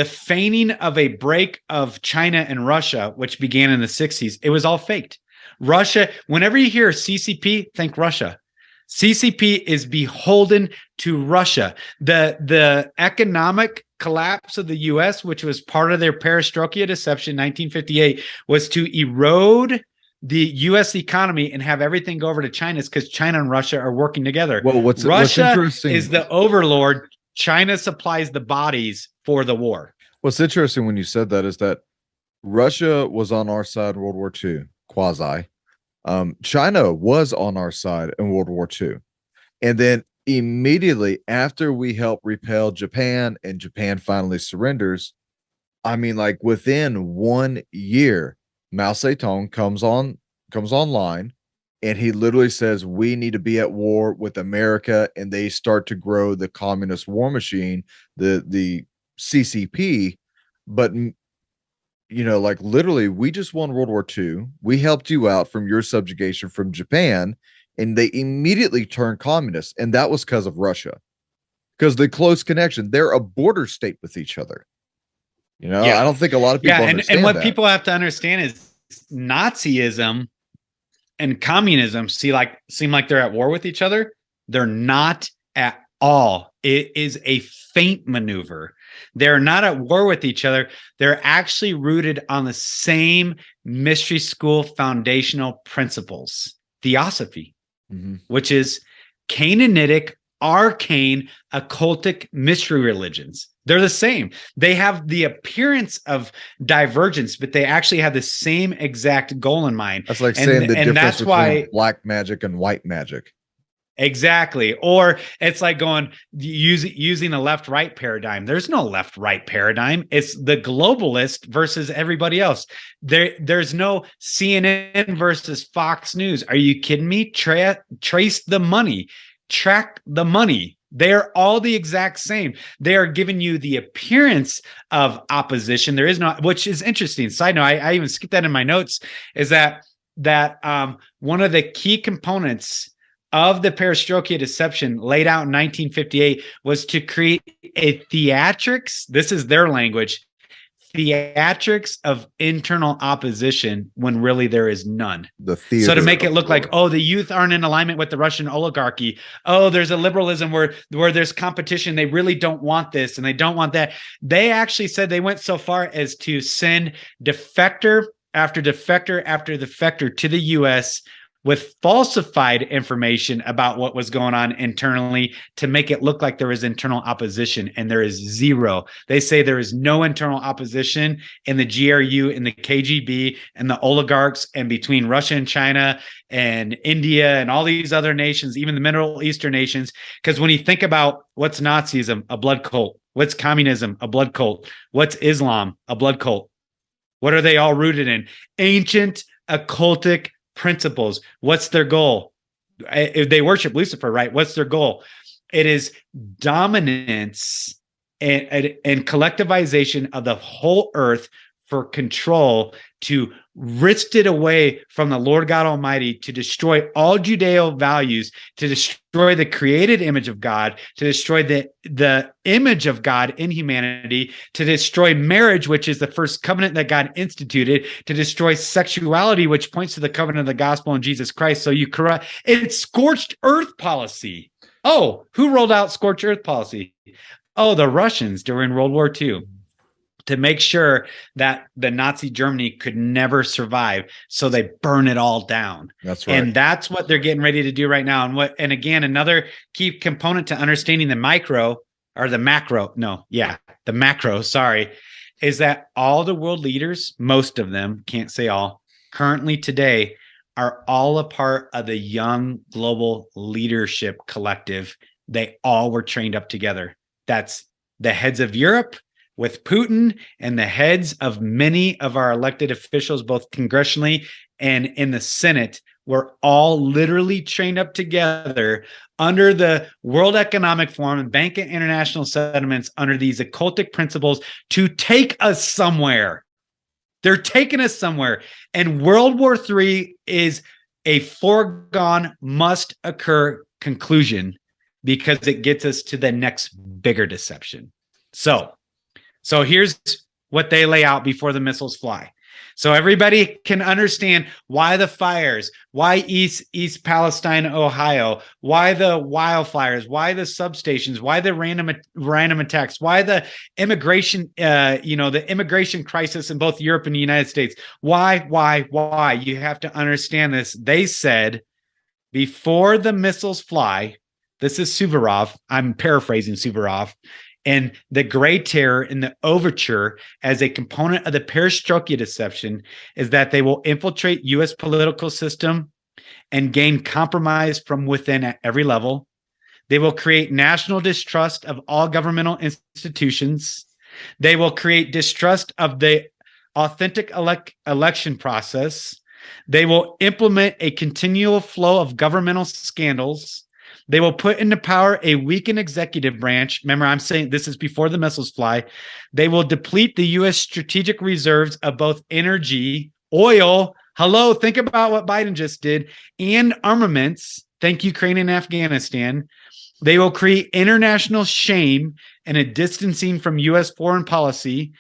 feigning of a break of China and Russia, which began in the 60s, it was all faked. Russia, whenever you hear CCP, think Russia. CCP is beholden to Russia. The economic collapse of the U.S., which was part of their Perestroika deception in 1958, was to erode the U.S. economy and have everything go over to China, because China and Russia are working together. Well, Russia is the overlord. China supplies the bodies for the war. What's interesting when you said that is that Russia was on our side in World War II, quasi. China was on our side in World War II. And then immediately after we help repel Japan and Japan finally surrenders, I mean, like within 1 year, Mao Zedong comes online, and he literally says we need to be at war with America, and they start to grow the communist war machine, the CCP. But like literally, we just won World War II. We helped you out from your subjugation from Japan, and they immediately turned communist, and that was because of Russia, because the close connection. They're a border state with each other. I don't think a lot of people understand and what that. people have to understand is Nazism and communism seem like they're at war with each other. They're not at all. It is a feint maneuver. They're not at war with each other. They're actually rooted on the same mystery school foundational principles. Theosophy, which is Canaanitic, arcane, occultic mystery religions. They're the same. They have the appearance of divergence, but they actually have the same exact goal in mind. That's like saying the difference between black magic and white magic. Exactly. Or it's like going using a left-right paradigm. There's no left-right paradigm. It's the globalist versus everybody else. There's no CNN versus Fox News. Are you kidding me? Trace the money. Track the money. They're all the exact same. They are giving you the appearance of opposition. There is not, which is interesting. Side note, I even skipped that in my notes, is that one of the key components of the Perestroika Deception laid out in 1958 was to create a theatrics, this is their language, theatrics of internal opposition when really there is none. So to make it look like, oh, the youth aren't in alignment with the Russian oligarchy. Oh, there's a liberalism where there's competition. They really don't want this and they don't want that. They actually said they went so far as to send defector after defector after defector to the U.S. with falsified information about what was going on internally to make it look like there is internal opposition, and there is zero. They say there is no internal opposition in the GRU, in the KGB, and the oligarchs, and between Russia and China and India and all these other nations, even the Middle Eastern nations. Because when you think about what's Nazism, a blood cult. What's communism, a blood cult. What's Islam, a blood cult. What are they all rooted in? Ancient occultic principles. What's their goal? If they worship Lucifer, right? What's their goal? It is dominance and collectivization of the whole earth for control, to wrest it away from the Lord God Almighty, to destroy all Judeo values, to destroy the created image of God, to destroy the image of God in humanity, to destroy marriage, which is the first covenant that God instituted, to destroy sexuality, which points to the covenant of the gospel in Jesus Christ. So you corrupt. It's scorched earth policy. Oh, who rolled out scorched earth policy? Oh, the Russians during World War II. To make sure that the Nazi Germany could never survive. So they burn it all down. That's right. And that's what they're getting ready to do right now. And again, another key component to understanding the macro, sorry, is that all the world leaders, most of them, can't say all, currently today are all a part of the Young Global Leadership Collective. They all were trained up together. That's the heads of Europe, with Putin, and the heads of many of our elected officials, both congressionally and in the Senate, were all literally trained up together under the World Economic Forum and Bank of International Settlements under these occultic principles to take us somewhere. They're taking us somewhere. And World War III is a foregone, must occur conclusion because it gets us to the next bigger deception. So here's what they lay out before the missiles fly. So everybody can understand why the fires, why East Palestine, Ohio, why the wildfires, why the substations, why the random attacks, why the immigration, the immigration crisis in both Europe and the United States. Why? You have to understand this. They said before the missiles fly, this is Suvorov. I'm paraphrasing Suvorov. And the Gray Terror in the Overture, as a component of the Perestroika Deception, is that they will infiltrate U.S. political system and gain compromise from within at every level. They will create national distrust of all governmental institutions. They will create distrust of the authentic election process. They will implement a continual flow of governmental scandals. They will put into power a weakened executive branch. Remember, I'm saying this is before the missiles fly. They will deplete the U.S. strategic reserves of both energy, oil. Hello, think about what Biden just did, and armaments. Thank Ukraine and Afghanistan. They will create international shame and a distancing from U.S. foreign policy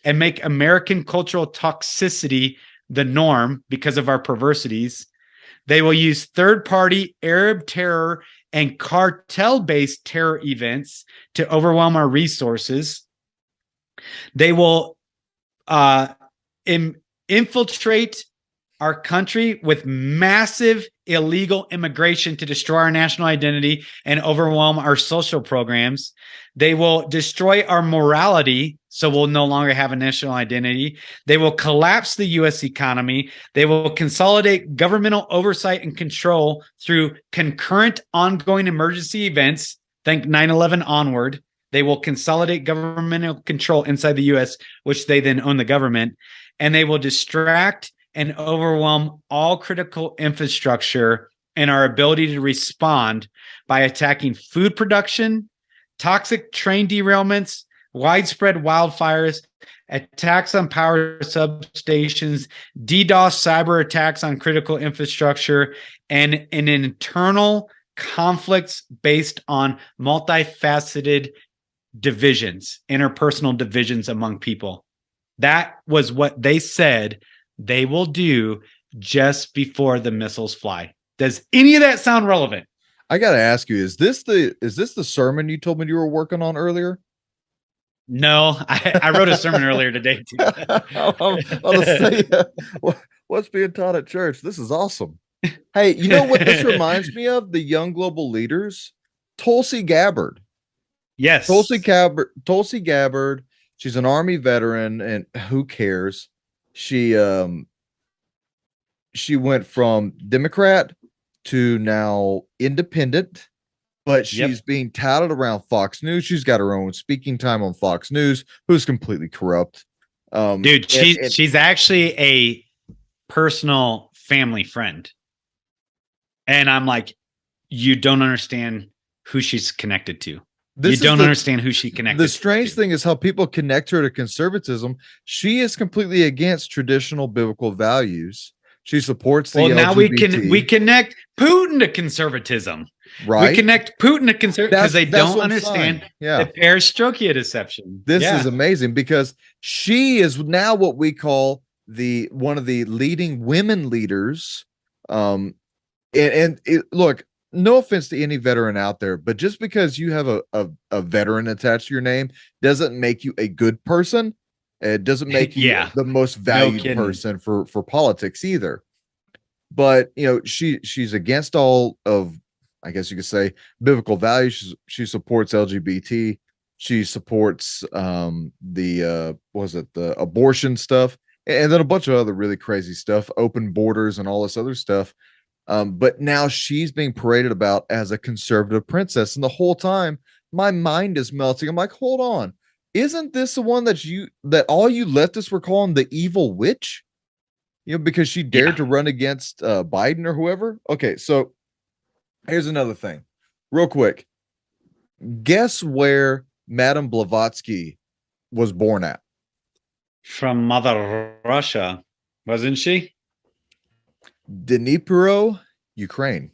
and make American cultural toxicity the norm because of our perversities. They will use third-party Arab terror and cartel-based terror events to overwhelm our resources. They will infiltrate our country with massive illegal immigration to destroy our national identity and overwhelm our social programs. They will destroy our morality, so we'll no longer have a national identity. They will collapse the U.S. economy. They will consolidate governmental oversight and control through concurrent ongoing emergency events. Think 9/11 onward. They will consolidate governmental control inside the U.S., which they then own the government. And they will distract and overwhelm all critical infrastructure and our ability to respond by attacking food production, toxic train derailments, widespread wildfires, attacks on power substations, DDoS cyber attacks on critical infrastructure, and an internal conflicts based on multifaceted divisions, interpersonal divisions among people. That was what they said they will do just before the missiles fly. Does any of that sound relevant? I got to ask you, is this the sermon you told me you were working on earlier? No, I wrote a sermon earlier today too. I'll say, what's being taught at church? This is awesome. Hey, you know what this reminds me of? The young global leaders, Tulsi Gabbard. Yes, Tulsi Gabbard. She's an Army veteran, and who cares? She went from Democrat to now independent, but she's being touted around Fox News. She's got her own speaking time on Fox News, who's completely corrupt. Dude, she's actually a personal family friend. And I'm like, you don't understand who she's connected to. You don't understand who she connected to. The strange thing is how people connect her to conservatism. She is completely against traditional biblical values. She supports the LGBT. Now we connect Putin to conservatism. Right. We connect Putin to conservatism because they don't understand the Perestroika Deception. This is amazing because she is now what we call one of the leading women leaders. Look, no offense to any veteran out there, but just because you have a veteran attached to your name doesn't make you a good person. It doesn't make you the most valued person for politics either. But she's against all of, I guess you could say, biblical values. She supports LGBT. She supports the abortion stuff, and then a bunch of other really crazy stuff, open borders and all this other stuff. But now she's being paraded about as a conservative princess. And the whole time my mind is melting. I'm like, hold on. Isn't this the one that all you leftists were calling the evil witch? Because she dared to run against Biden or whoever. Okay. So here's another thing real quick. Guess where Madame Blavatsky was born at? From Mother Russia, wasn't she? Dnipro, Ukraine.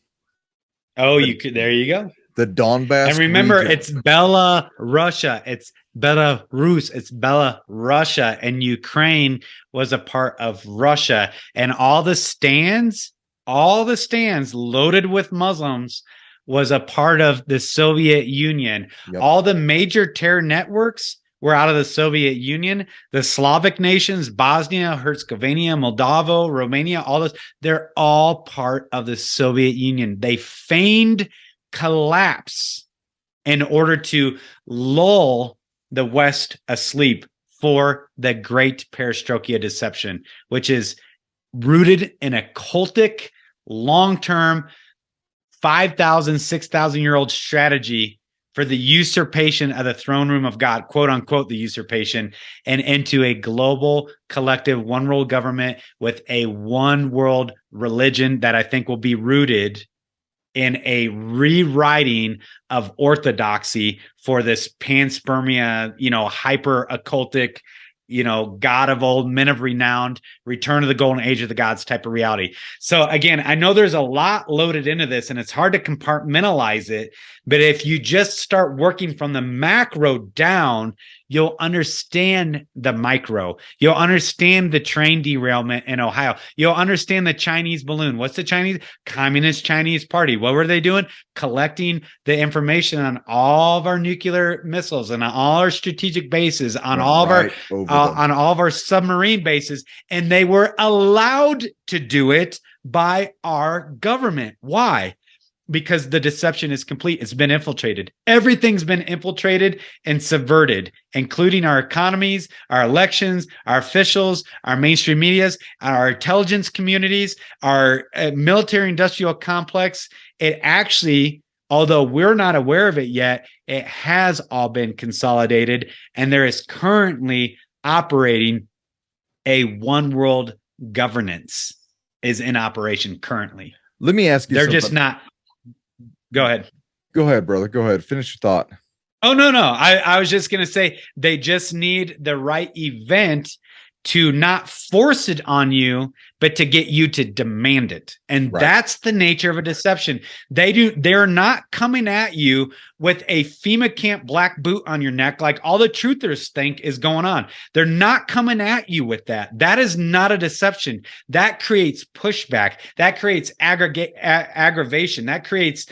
Oh, there you go. The Donbass. And remember, region. it's Bella Russia. It's Belarus. It's Bella Russia. And Ukraine was a part of Russia. And all the stands loaded with Muslims was a part of the Soviet Union. Yep. All the major terror networks were out of the Soviet Union. The Slavic nations, Bosnia, Herzegovina, Moldova, Romania, all those, they're all part of the Soviet Union. They feigned collapse in order to lull the West asleep for the Great Perestroika Deception, which is rooted in a cultic, long-term, 5,000, 6,000-year-old strategy for the usurpation of the throne room of God, quote unquote, the usurpation, and into a global, collective, one world government with a one world religion that I think will be rooted in a rewriting of orthodoxy for this panspermia, hyper occultic, God of old, men of renowned, return of the golden age of the gods type of reality. So again, I know there's a lot loaded into this and it's hard to compartmentalize it, but if you just start working from the macro down, you'll understand the micro. You'll understand the train derailment in Ohio. You'll understand the Chinese balloon. What's the Communist Chinese Party? What were they doing? Collecting the information on all of our nuclear missiles and on all our strategic bases, on all of our submarine bases, and they were allowed to do it by our government. Why? Because the deception is complete. It's been infiltrated. Everything's been infiltrated and subverted, including our economies, our elections, our officials, our mainstream medias, our intelligence communities, our military industrial complex. It actually, although we're not aware of it yet, it has all been consolidated, and there is currently operating a one world governance is in operation currently. Let me ask you They're something. just not. Go ahead. Go ahead, brother. Go ahead. Finish your thought. Oh, no. I was just going to say they just need the right event to not force it on you, but to get you to demand it. And that's the nature of a deception. They're not coming at you with a FEMA camp black boot on your neck like all the truthers think is going on. They're not coming at you with that. That is not a deception. That creates pushback. That creates aggravation. That creates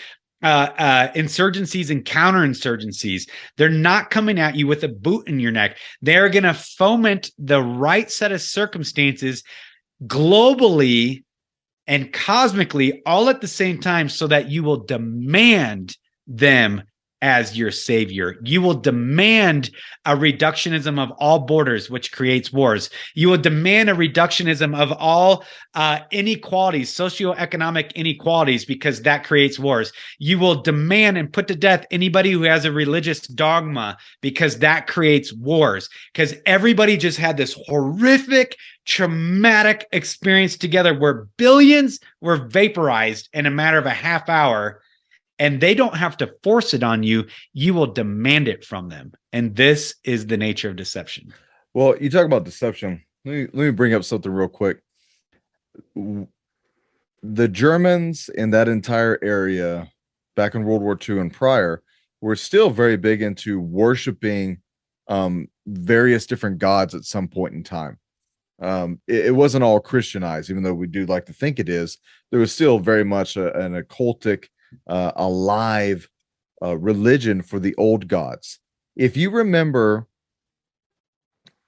insurgencies and counterinsurgencies. They're not coming at you with a boot in your neck. They're going to foment the right set of circumstances globally and cosmically all at the same time so that you will demand them as your savior. You will demand a reductionism of all borders, which creates wars. You will demand a reductionism of all inequalities, socioeconomic inequalities, because that creates wars. You will demand and put to death anybody who has a religious dogma, because that creates wars. Because everybody just had this horrific, traumatic experience together where billions were vaporized in a matter of a half hour. And they don't have to force it on you. You will demand it from them. And this is the nature of deception. Well, you talk about deception. Let me bring up something real quick. The Germans in that entire area back in World War II and prior were still very big into worshiping various different gods at some point in time. It wasn't all Christianized, even though we do like to think it is. There was still very much an occultic, alive religion for the old gods. If you remember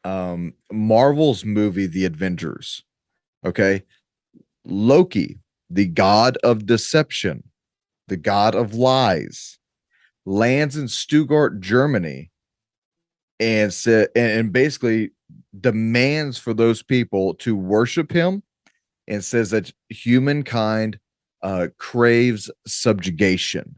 Marvel's movie The Avengers, okay, Loki, the god of deception, the god of lies, lands in Stuttgart, Germany, and basically demands for those people to worship him, and says that humankind craves subjugation.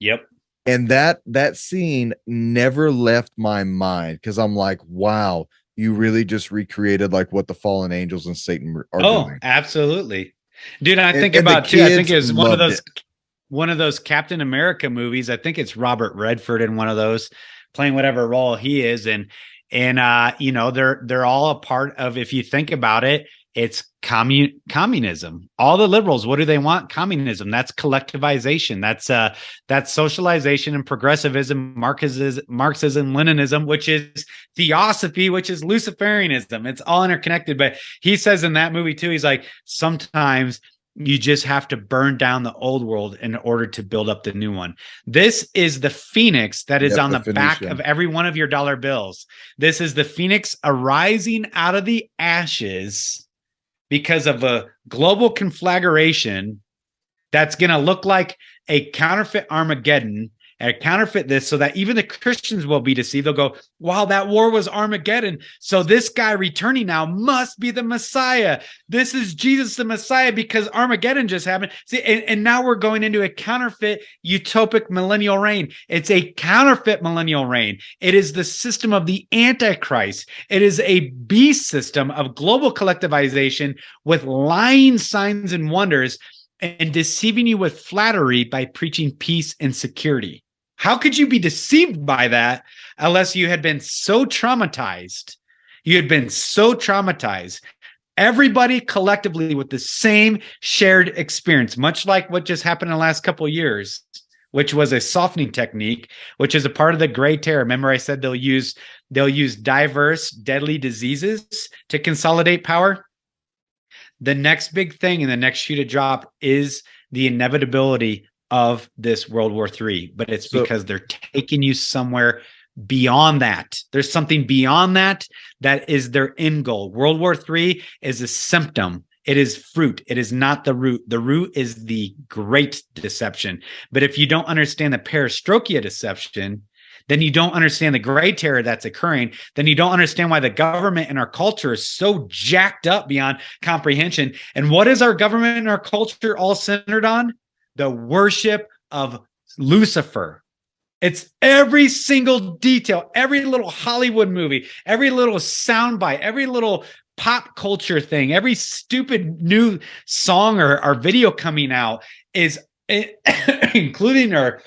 Yep. And that scene never left my mind, because I'm like, wow, you really just recreated like what the fallen angels and Satan are doing. Absolutely. Dude, I think about too, I think it was one of those Captain America movies. I think it's Robert Redford in one of those, playing whatever role he is in. And they're all a part of, if you think about it, it's communism. All the liberals, what do they want? Communism. That's collectivization. That's socialization and progressivism, Marxism, Leninism, which is Theosophy, which is Luciferianism. It's all interconnected. But he says in that movie too, he's like, sometimes you just have to burn down the old world in order to build up the new one. This is the phoenix that is on the back of every one of your dollar bills. This is the phoenix arising out of the ashes because of a global conflagration that's going to look like a counterfeit Armageddon. and counterfeit this so that even the Christians will be deceived. They'll go, wow, that war was Armageddon. So this guy returning now must be the Messiah. This is Jesus the Messiah because Armageddon just happened. See, and now we're going into a counterfeit utopic millennial reign. It's a counterfeit millennial reign. It is the system of the Antichrist. It is a beast system of global collectivization with lying signs and wonders and deceiving you with flattery by preaching peace and security. How could you be deceived by that unless you had been so traumatized? You had been so traumatized. Everybody collectively with the same shared experience, much like what just happened in the last couple of years, which was a softening technique, which is a part of the gray terror. Remember, I said they'll use diverse, deadly diseases to consolidate power. The next big thing and the next shoe to drop is the inevitability of this World War III, but it's because they're taking you somewhere beyond that. There's something beyond that that is their end goal. World War III is a symptom. It is fruit. It is not the root. The root is the great deception. But if you don't understand the Perestroika deception, then you don't understand the gray terror that's occurring. Then you don't understand why the government and our culture is so jacked up beyond comprehension. And what is our government and our culture all centered on? The worship of Lucifer. It's every single detail, every little Hollywood movie, every little soundbite, every little pop culture thing, every stupid new song or video coming out is, including our,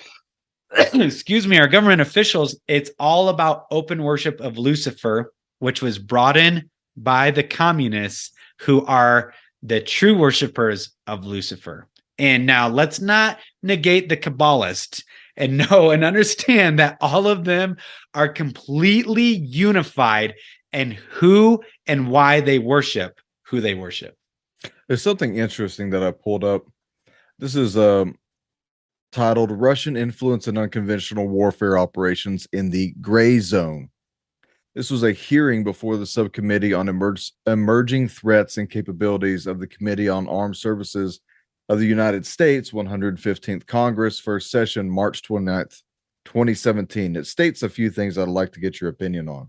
our government officials, it's all about open worship of Lucifer, which was brought in by the communists who are the true worshipers of Lucifer. And now let's not negate the Kabbalists and know and understand that all of them are completely unified in who and why they worship who they worship. There's something interesting that I pulled up. This is titled Russian Influence and Unconventional Warfare Operations in the Gray Zone. This was a hearing before the subcommittee on emerging threats and capabilities of the Committee on Armed Services of the United States, 115th Congress, first session, March 29th, 2017. It states a few things I'd like to get your opinion on.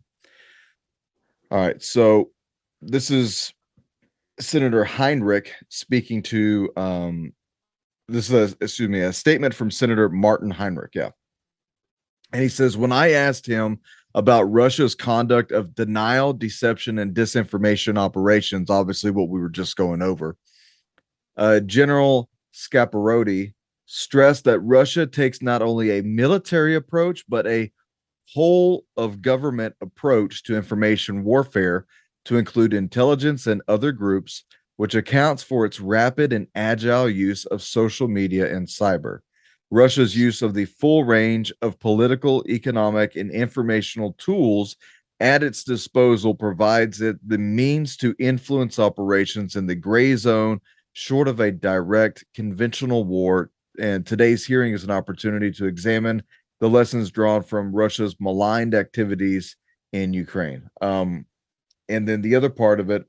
All right, so this is Senator Heinrich speaking to, this is, a statement from Senator Martin Heinrich, yeah. And he says, when I asked him about Russia's conduct of denial, deception, and disinformation operations, obviously what we were just going over, General Scaparotti stressed that Russia takes not only a military approach, but a whole of government approach to information warfare to include intelligence and other groups, which accounts for its rapid and agile use of social media and cyber. Russia's use of the full range of political, economic, and informational tools at its disposal provides it the means to influence operations in the gray zone, short of a direct conventional war. And today's hearing is an opportunity to examine the lessons drawn from Russia's maligned activities in Ukraine. And then the other part of it,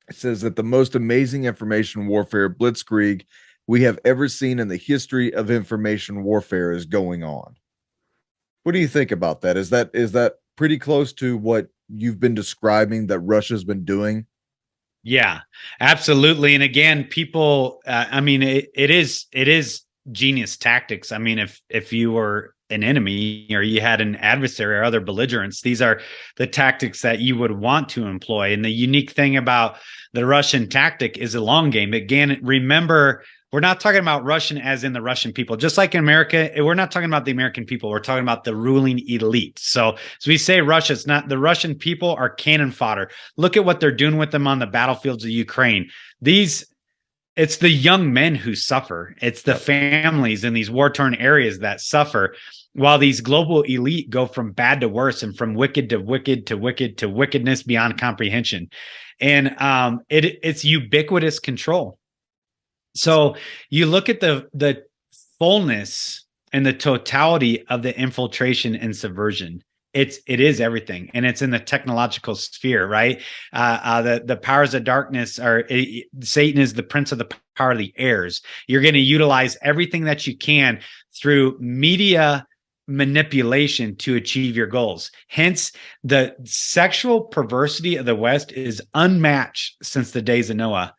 it says that the most amazing information warfare blitzkrieg we have ever seen in the history of information warfare is going on. What do you think about that? Is that pretty close to what you've been describing that Russia's been doing? Yeah, absolutely. And again, people, it is genius tactics. I mean, if you were an enemy or you had an adversary or other belligerents, these are the tactics that you would want to employ. And the unique thing about the Russian tactic is a long game. Again, remember, we're not talking about Russian as in the Russian people. Just like in America, we're not talking about the American people. We're talking about the ruling elite. So we say Russia, it's not the Russian people are cannon fodder. Look at what they're doing with them on the battlefields of Ukraine. It's the young men who suffer. It's the families in these war-torn areas that suffer, while these global elite go from bad to worse and from wicked to wicked to wicked to wickedness beyond comprehension. And it's ubiquitous control. So you look at the fullness and the totality of the infiltration and subversion. it is everything, and it's in the technological sphere, right? The powers of darkness are Satan is the prince of the power of the airs. You're going to utilize everything that you can through media manipulation to achieve your goals. Hence, the sexual perversity of the West is unmatched since the days of Noah.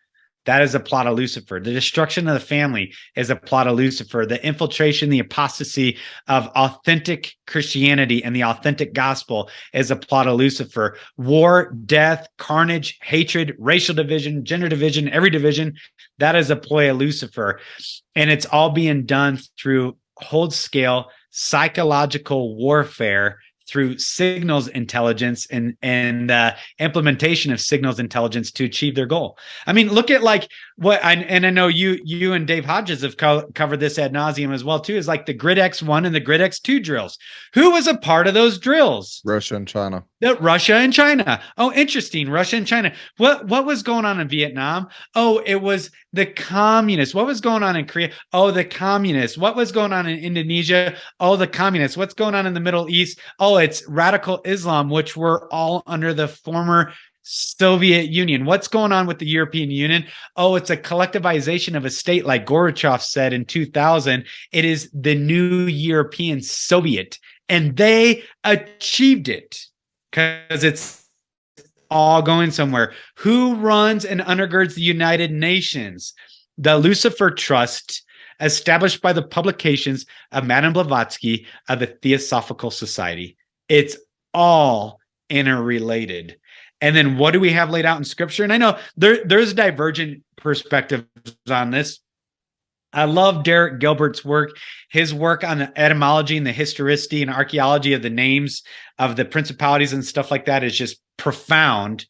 That is a plot of Lucifer. The destruction of the family is a plot of Lucifer. The infiltration, the apostasy of authentic Christianity and the authentic gospel is a plot of Lucifer. War, death, carnage, hatred, racial division, gender division, every division, that is a ploy of Lucifer. And it's all being done through whole-scale psychological warfare, through signals intelligence and implementation of signals intelligence to achieve their goal. I mean, look at like I know you and Dave Hodges have covered this ad nauseum as well too, is like the Grid X1 and the Grid X2 drills. Who was a part of those drills? Russia and China. Russia and China. Oh, interesting. Russia and China. What was going on in Vietnam? Oh, it was the communists. What was going on in Korea? Oh, the communists. What was going on in Indonesia? Oh, the communists. What's going on in the Middle East? Oh, it's radical Islam, which were all under the former Soviet Union. What's going on with the European Union? Oh, it's a collectivization of a state, like Gorbachev said in 2000. It is the new European Soviet, and they achieved it because it's all going somewhere. Who runs and undergirds the United Nations? The Lucifer Trust, established by the publications of Madame Blavatsky of the Theosophical Society. It's all interrelated. And then what do we have laid out in scripture? And I know there's divergent perspectives on this. I love Derek Gilbert's work. His work on the etymology and the historicity and archaeology of the names of the principalities and stuff like that is just profound.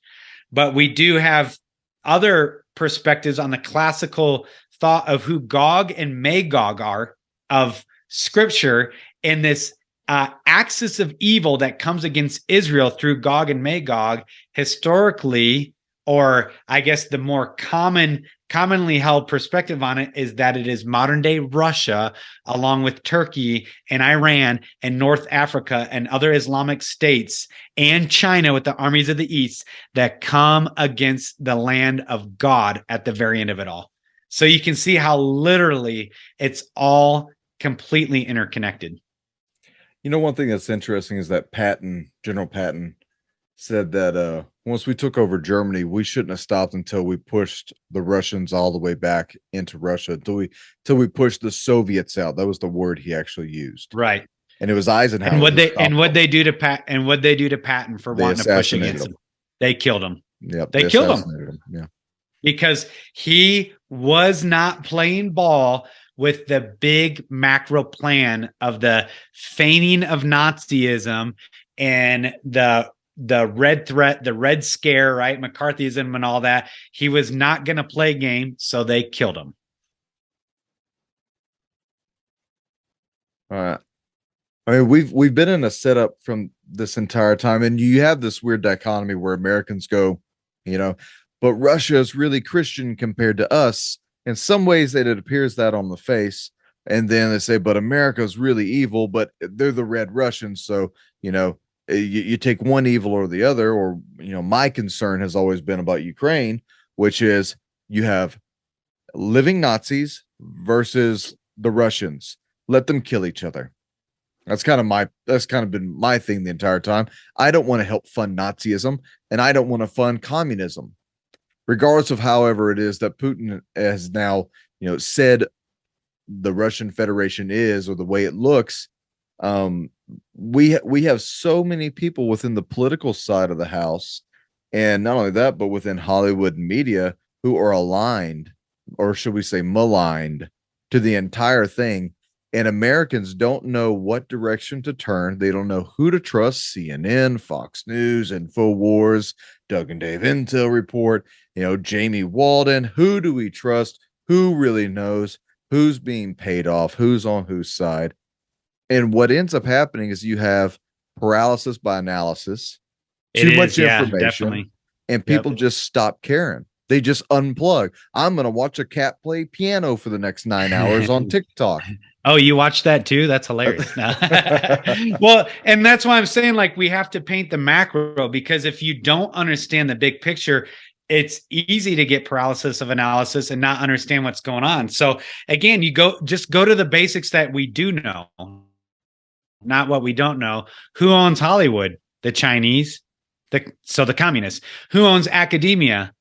But we do have other perspectives on the classical thought of who Gog and Magog are of scripture, and this axis of evil that comes against Israel through Gog and Magog historically, or I guess the more commonly held perspective on it is that it is modern day Russia, along with Turkey and Iran and North Africa and other Islamic states and China with the armies of the East that come against the land of God at the very end of it all. So you can see how literally it's all completely interconnected. You know, one thing that's interesting is that General Patton said that once we took over Germany, we shouldn't have stopped until we pushed the Russians all the way back into Russia, till we pushed the Soviets out. That was the word he actually used. Right. And it was Eisenhower. And what they do to Patton for wanting to push against him. They killed him. Yep. They killed him. Yeah. Because he was not playing ball with the big macro plan of the feigning of Nazism and the red threat, the red scare, right? McCarthyism and all that. He was not going to play game, so they killed him. All right. I mean, we've been in a setup from this entire time, and you have this weird dichotomy where Americans go, but Russia is really Christian compared to us. In some ways, it appears that on the face, and then they say, but America is really evil, but they're the Red Russians. So, you take one evil or the other, or, my concern has always been about Ukraine, which is you have living Nazis versus the Russians. Let them kill each other. That's kind of been my thing the entire time. I don't want to help fund Nazism, and I don't want to fund communism. Regardless of however it is that Putin has now, said the Russian Federation is, or the way it looks, we have so many people within the political side of the house, and not only that, but within Hollywood and media, who are aligned, or should we say maligned, to the entire thing. And Americans don't know what direction to turn. They don't know who to trust. CNN, Fox News, InfoWars, Doug and Dave Intel Report, Jamie Walden. Who do we trust? Who really knows? Who's being paid off? Who's on whose side? And what ends up happening is you have paralysis by analysis, too much information, and people just stop caring. They just unplug. I'm going to watch a cat play piano for the next 9 hours on TikTok. Oh, you watch that too? That's hilarious. No. Well, and that's why I'm saying, like, we have to paint the macro, because if you don't understand the big picture, it's easy to get paralysis of analysis and not understand what's going on. So again, just go to the basics that we do know, not what we don't know. Who owns Hollywood? The Chinese, the communists. Who owns academia?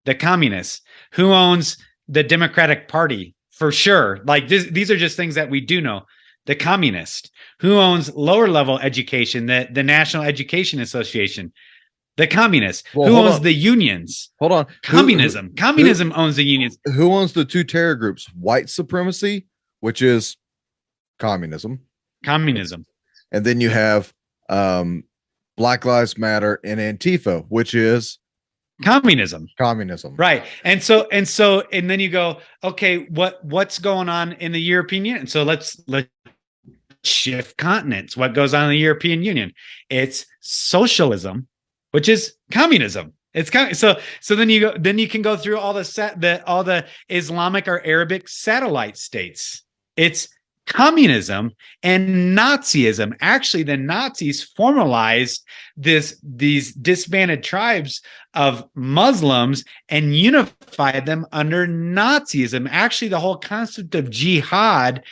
The communists. Who owns the Democratic Party? For sure. Like these are just things that we do know. The communist. Who owns lower level education? The National Education Association. The communists. Well, who owns the unions? Hold on. Communism. Communism owns the unions. Who owns the two terror groups? White supremacy, which is communism. Communism. And then you have Black Lives Matter and Antifa, which is communism. Right. And then you go, okay, what's going on in the European Union? So let's shift continents. What goes on in the European Union? It's socialism, which is communism. It's so then you can go through all the Islamic or Arabic satellite states. It's communism and Nazism. Actually, the Nazis formalized these disbanded tribes of Muslims and unified them under Nazism. Actually, the whole concept of jihad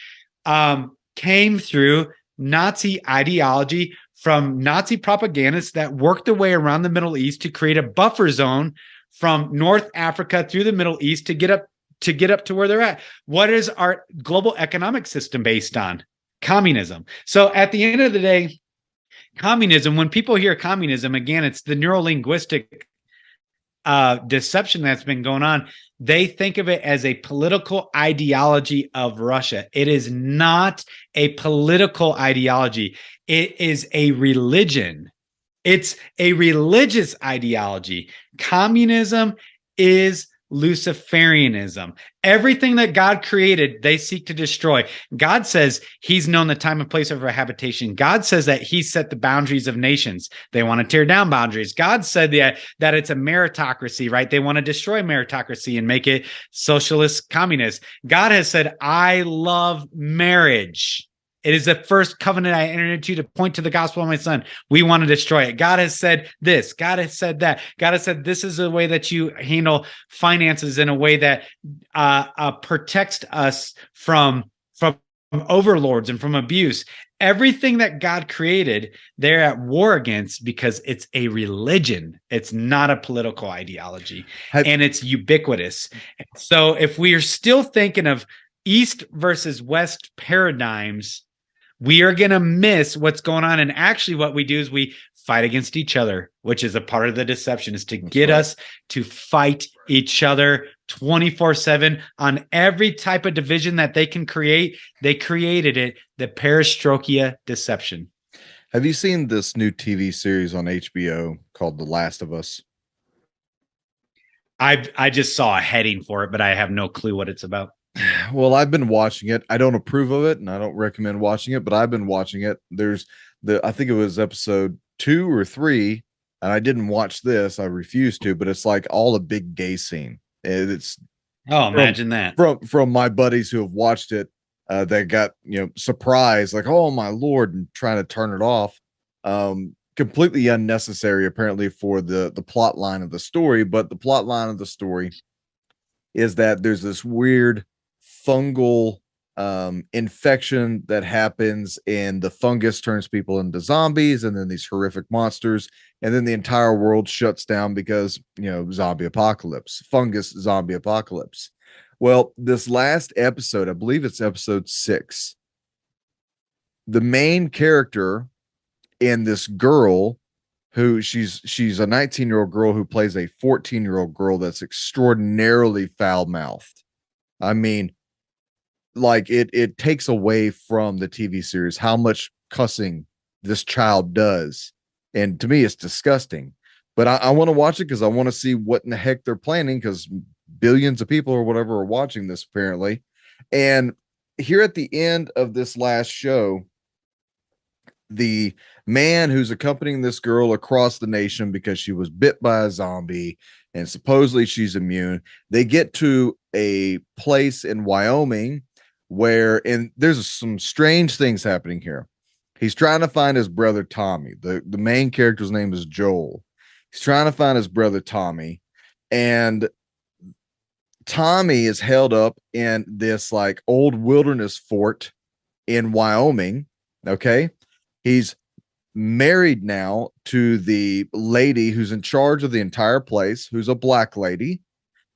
came through Nazi ideology from Nazi propagandists that worked their way around the Middle East to create a buffer zone from North Africa through the Middle East to get up to where they're at. What is our global economic system based on? Communism. So at the end of the day, communism, when people hear communism, again, it's the neurolinguistic deception that's been going on. They think of it as a political ideology of Russia. It is not a political ideology. It is a religion. It's a religious ideology. Communism is Luciferianism. Everything that God created, they seek to destroy. God says he's known the time and place of our habitation. God says that he set the boundaries of nations. They want to tear down boundaries. God said that it's a meritocracy, right? They want to destroy meritocracy and make it socialist, communist. God has said, I love marriage. It is the first covenant I entered into to point to the gospel of my son. We want to destroy it. God has said this. God has said that. God has said this is the way that you handle finances in a way that protects us from overlords and from abuse. Everything that God created, they're at war against because it's a religion. It's not a political ideology, and it's ubiquitous. So if we are still thinking of East versus West paradigms, we are going to miss what's going on. And actually what we do is we fight against each other, which is a part of the deception, is to get us to fight each other 24/7 on every type of division that they can create. They created it, the Perestroika Deception. Have you seen this new TV series on HBO called The Last of Us? I just saw a heading for it, but I have no clue what it's about. Well, I've been watching it. I don't approve of it, and I don't recommend watching it, but I've been watching it. There's I think it was episode 2 or 3, and I didn't watch this. I refused to, but it's like all a big gay scene. It's imagine that from my buddies who have watched it. They got surprised, like, oh my Lord, and trying to turn it off. Completely unnecessary, apparently, for the plot line of the story. But the plot line of the story is that there's this weird fungal infection that happens, and the fungus turns people into zombies, and then these horrific monsters, and then the entire world shuts down because zombie apocalypse, fungus zombie apocalypse. Well, this last episode, I believe it's episode 6, the main character and this girl who she's a 19-year-old girl who plays a 14-year-old girl that's extraordinarily foul-mouthed. I mean, like it takes away from the TV series how much cussing this child does. And to me, it's disgusting. But I want to watch it because I want to see what in the heck they're planning, because billions of people or whatever are watching this apparently. And here at the end of this last show, the man who's accompanying this girl across the nation because she was bit by a zombie and supposedly she's immune. They get to a place in Wyoming where, and there's some strange things happening here. He's trying to find his brother Tommy. The main character's name is Joel. He's trying to find his brother Tommy, and Tommy is held up in this like old wilderness fort in Wyoming. Okay. He's married now to the lady who's in charge of the entire place, who's a black lady.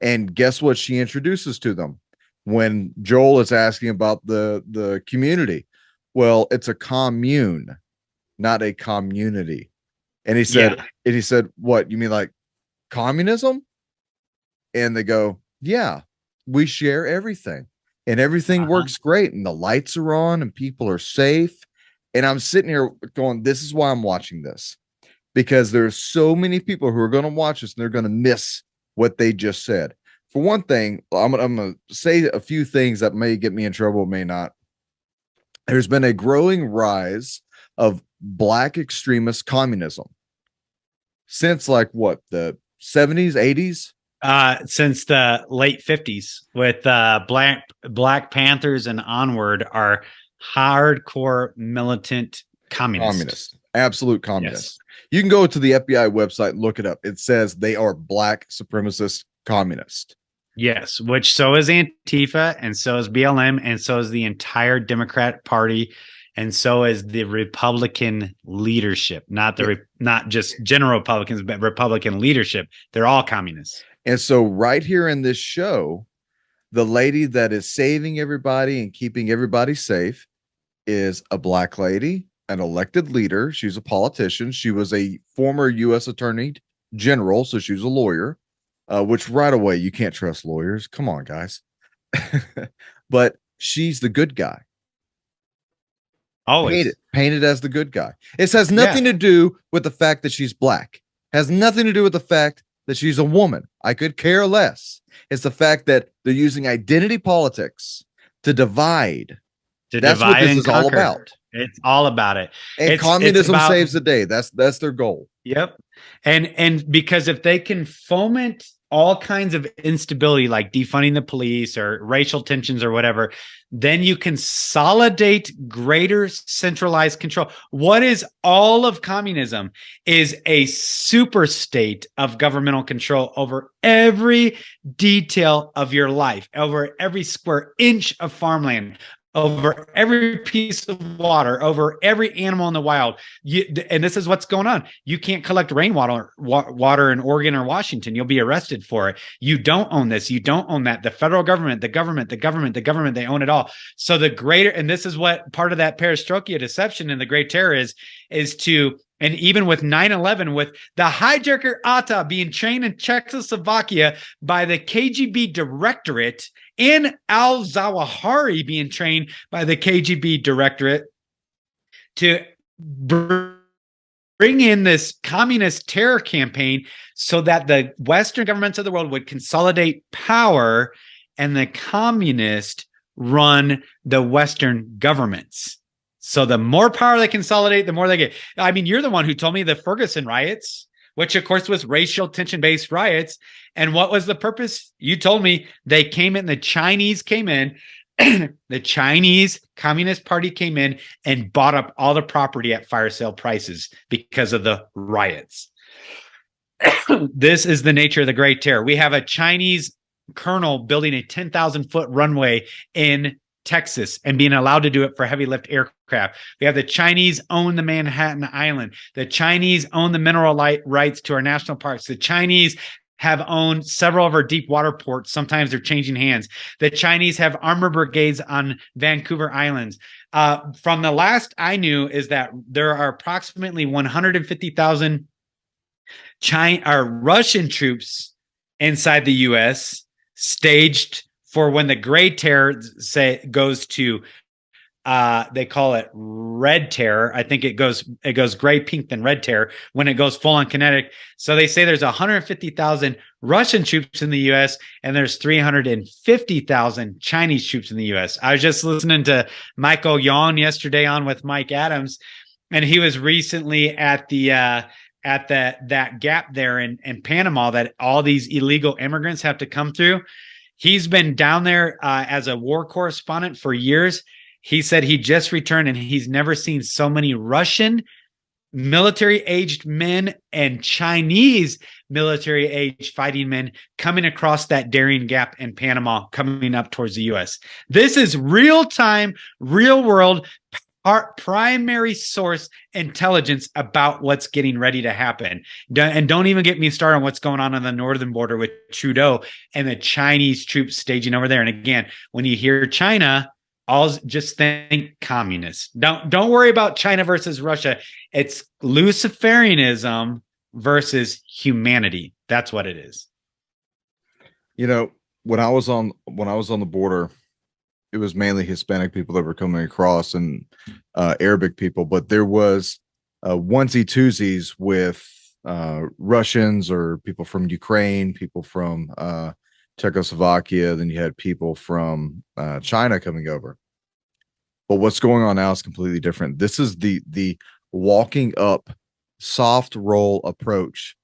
And guess what she introduces to them when Joel is asking about the community? Well, it's a commune, not a community. And he said, what, you mean like communism? And they go, yeah, we share everything and everything works great. And the lights are on and people are safe. And I'm sitting here going, this is why I'm watching this, because there's so many people who are going to watch this and they're going to miss what they just said. For one thing, I'm going to say a few things that may get me in trouble, may not. There's been a growing rise of black extremist communism since like what, the 70s, 80s? Since the late 50s with Black Panthers and onward are hardcore militant communists. Absolute communists. Yes. You can go to the FBI website and look it up. It says they are black supremacist communists. Yes, which so is Antifa, and so is BLM, and so is the entire Democrat Party, and so is the Republican leadership. Not just general Republicans, but Republican leadership. They're all communists. And so right here in this show, the lady that is saving everybody and keeping everybody safe is a black lady, an elected leader. She's a politician. She was a former U.S. Attorney General, so she was a lawyer, which right away, you can't trust lawyers. Come on, guys. But she's the good guy. Always. Painted as the good guy. It has nothing to do with the fact that she's black. Has nothing to do with the fact that she's a woman. I could care less. It's the fact that they're using identity politics to divide. That's what this is all about. It's all about it. And communism saves the day. That's their goal. Yep. And because if they can foment all kinds of instability, like defunding the police or racial tensions or whatever, then you consolidate greater centralized control. What is all of communism is a super state of governmental control over every detail of your life, over every square inch of farmland, over every piece of water, over every animal in the wild. And this is what's going on. You can't collect rainwater water in Oregon or Washington. You'll be arrested for it. You don't own this. You don't own that. The federal government, the government, they own it all. So the greater, and this is what part of that Perestroika deception and the Great Terror is to, and even with 9/11, with the hijacker Atta being trained in Czechoslovakia by the KGB Directorate, and al-Zawahiri being trained by the KGB Directorate to bring in this communist terror campaign so that the Western governments of the world would consolidate power and the communists run the Western governments. So the more power they consolidate, the more they get. I mean, you're the one who told me the Ferguson riots, which of course was racial tension-based riots. And what was the purpose? You told me the Chinese came in, the Chinese Communist Party came in and bought up all the property at fire sale prices because of the riots. This is the nature of the Great Terror. We have a Chinese colonel building a 10,000-foot runway in Texas and being allowed to do it for heavy lift aircraft. We have the Chinese own the Manhattan Island. The Chinese own the mineral rights to our national parks. The Chinese have owned several of our deep water ports. Sometimes they're changing hands. The Chinese have armor brigades on Vancouver Islands. From the last I knew is that there are approximately 150,000 Russian troops inside the U.S. staged for when the Great Terror goes to, they call it Red Terror. I think it goes gray, pink, then Red Terror when it goes full on kinetic. So they say there's 150,000 Russian troops in the U.S. and there's 350,000 Chinese troops in the U.S. I was just listening to Michael Yon yesterday on with Mike Adams, And he was recently at that gap there in Panama that all these illegal immigrants have to come through. He's been down there as a war correspondent for years. He said he just returned and he's never seen so many Russian military-aged men and Chinese military-aged fighting men coming across that Darien Gap in Panama, coming up towards the U.S. This is real-time, real-world, primary source intelligence about what's getting ready to happen. And don't even get me started on what's going on the northern border with Trudeau and the Chinese troops staging over there. And again, when you hear China, just think communist. Don't worry about China versus Russia. It's Luciferianism versus humanity. That's what it is. You know, when I was on the border, it was mainly Hispanic people that were coming across and Arabic people, but there was onesie twosies with Russians or people from Ukraine, people from Czechoslovakia. Then you had people from China coming over. But what's going on now is completely different. This is the walking up soft roll approach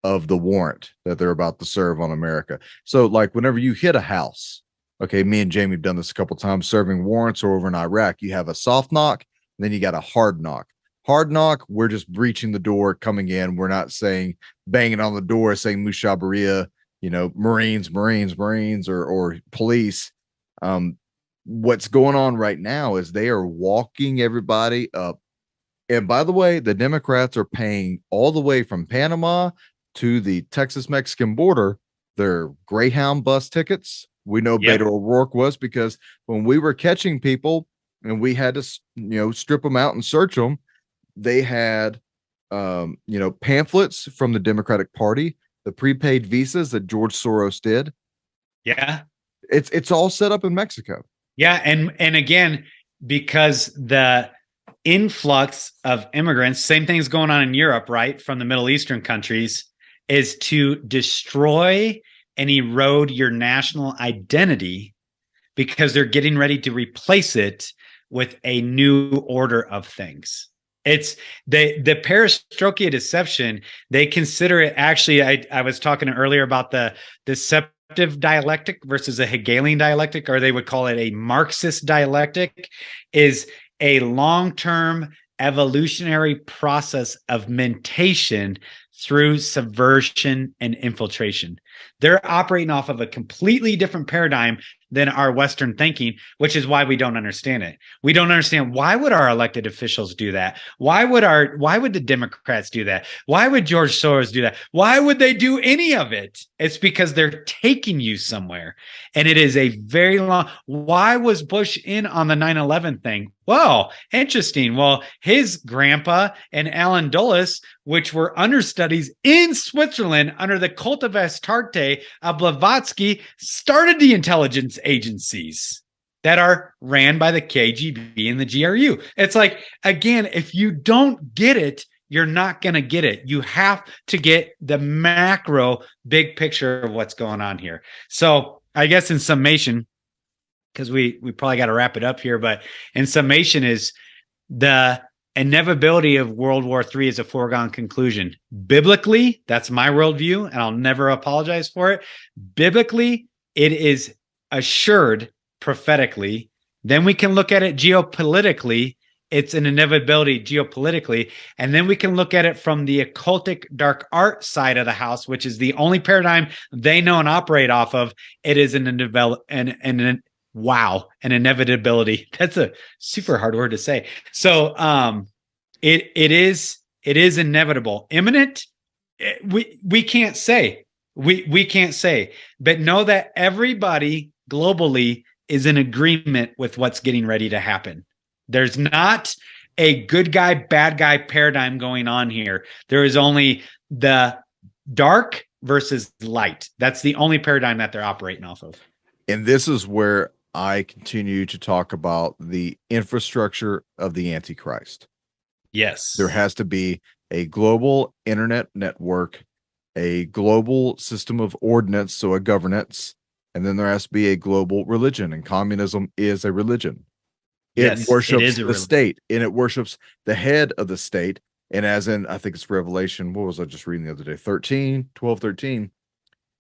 of the warrant that they're about to serve on America. So like whenever you hit a house, okay, me and Jamie have done this a couple of times serving warrants or over in Iraq, you have a soft knock, and then you got a hard knock. Hard knock, we're just breaching the door, coming in. We're not saying banging on the door, saying Mushabaria, you know, Marines, or police. What's going on right now is they are walking everybody up. And by the way, the Democrats are paying all the way from Panama to the Texas-Mexican border their Greyhound bus tickets. We know Beto O'Rourke was, because when we were catching people and we had to, you know, strip them out and search them, they had, you know, pamphlets from the Democratic Party, the prepaid visas that George Soros did. Yeah. It's all set up in Mexico. Yeah. And again, because the influx of immigrants, same thing's going on in Europe, right? From the Middle Eastern countries, is to destroy and erode your national identity, because they're getting ready to replace it with a new order of things. It's the Perestroika Deception. They consider it, actually, I was talking earlier about the deceptive dialectic versus a Hegelian dialectic, or they would call it a Marxist dialectic, is a long-term evolutionary process of mentation through subversion and infiltration. They're operating off of a completely different paradigm than our Western thinking, which is why we don't understand it. We don't understand, why would our elected officials do that? Why would the Democrats do that? Why would George Soros do that? Why would they do any of it? It's because they're taking you somewhere. And it is a very long. Why was Bush in on the 9/11 thing? Well, interesting. Well, his grandpa and Alan Dulles, which were understudies in Switzerland under the cult of Astarte of Blavatsky, started the intelligence agencies that are ran by the KGB and the GRU. It's like, again, if you don't get it, you're not going to get it. You have to get the macro big picture of what's going on here. So I guess in summation, because we probably got to wrap it up here, but in summation is the inevitability of World War III is a foregone conclusion. Biblically, that's my worldview, and I'll never apologize for it. Biblically, it is assured prophetically. Then we can look at it geopolitically. It's an inevitability geopolitically. And then we can look at it from the occultic dark art side of the house, which is the only paradigm they know and operate off of. It is an inevitability. That's a super hard word to say. So it is inevitable. Imminent, we can't say. We can't say. But know that everybody globally is in agreement with what's getting ready to happen. There's not a good guy, bad guy paradigm going on here. There is only the dark versus light. That's the only paradigm that they're operating off of. And this is where I continue to talk about the infrastructure of the Antichrist. Yes. There has to be a global internet network, a global system of ordinance, so a governance, and then there has to be a global religion, and communism is a religion. It Yes, it worships is a the state, and it worships the head of the state. And as in, I think it's Revelation, what was I just reading the other day? 13,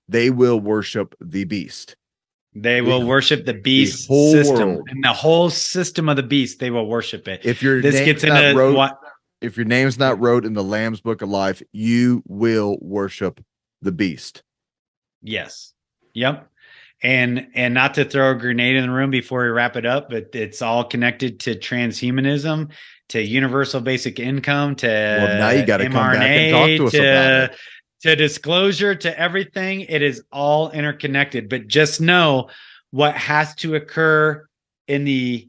they will worship the beast. They will worship the beast whole system world. and the whole system of the beast. They will worship it. If your This name's gets not into wrote, what if your name's not wrote in the Lamb's Book of Life, you will worship the beast. Yes. Yep. And not to throw a grenade in the room before we wrap it up, but it's all connected to transhumanism, to universal basic income, to Well, now you got to come back and talk to us about it. To disclosure, to everything. It is all interconnected. But just know what has to occur in the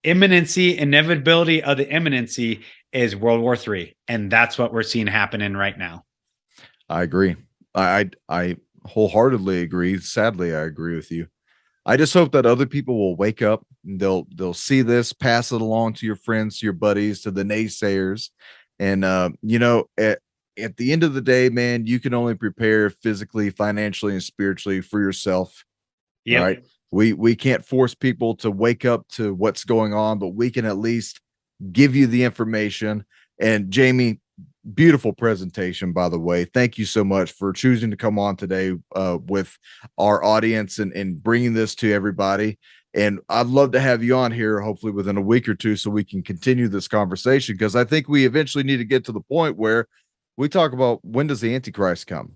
immanency, inevitability of the immanency is World War III. And that's what we're seeing happening right now. I agree. I wholeheartedly agree. Sadly, I agree with you. I just hope that other people will wake up and they'll see this, pass it along to your friends, to your buddies, to the naysayers. And you know, at the end of the day, man, you can only prepare physically, financially, and spiritually for yourself. Yep. Right. We can't force people to wake up to what's going on, but we can at least give you the information. And Jamie, beautiful presentation, by the way. Thank you so much for choosing to come on today with our audience and bringing this to everybody. And I'd love to have you on here, hopefully within a week or two, so we can continue this conversation, because I think we eventually need to get to the point where we talk about, when does the Antichrist come?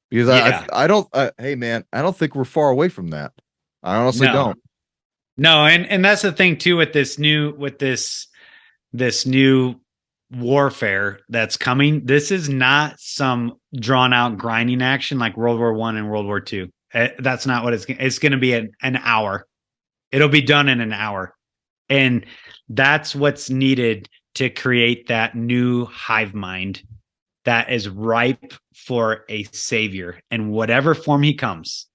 Because I don't, hey man, I don't think we're far away from that. I honestly don't. No, and that's the thing too with this new warfare that's coming. This is not some drawn out grinding action like World War I and World War II. That's not what it's going to be. An hour. It'll be done in an hour, and that's what's needed to create that new hive mind that is ripe for a savior in whatever form he comes.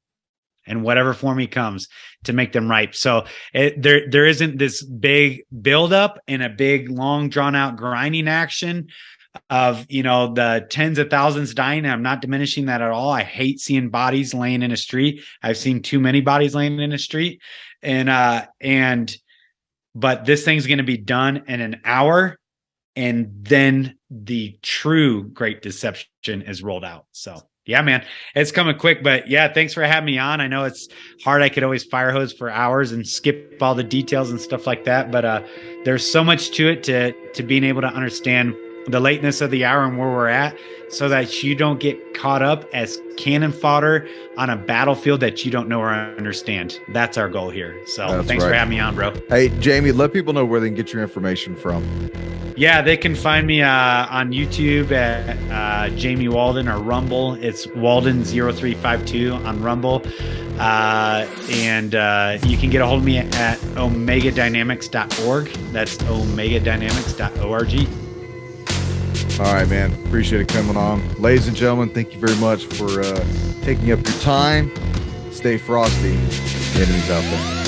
And whatever form he comes, to make them ripe. So there isn't this big buildup and a big long drawn out grinding action of, you know, the tens of thousands dying. I'm not diminishing that at all. I hate seeing bodies laying in a street. I've seen too many bodies laying in a street, but this thing's going to be done in an hour, and then the true great deception is rolled out. So. Yeah, man, it's coming quick, but yeah, thanks for having me on. I know it's hard. I could always fire hose for hours and skip all the details and stuff like that, but there's so much to it, to being able to understand the lateness of the hour and where we're at, so that you don't get caught up as cannon fodder on a battlefield that you don't know or understand. That's our goal here. So thanks for having me on, bro. Hey, Jamie, let people know where they can get your information from. Yeah, they can find me on YouTube at Jamie Walden, or Rumble. It's Walden0352 on Rumble. And you can get a hold of me at omegadynamics.org. That's omegadynamics.org. All right, man. Appreciate it coming on. Ladies and gentlemen, thank you very much for taking up your time. Stay frosty. The enemy's out there.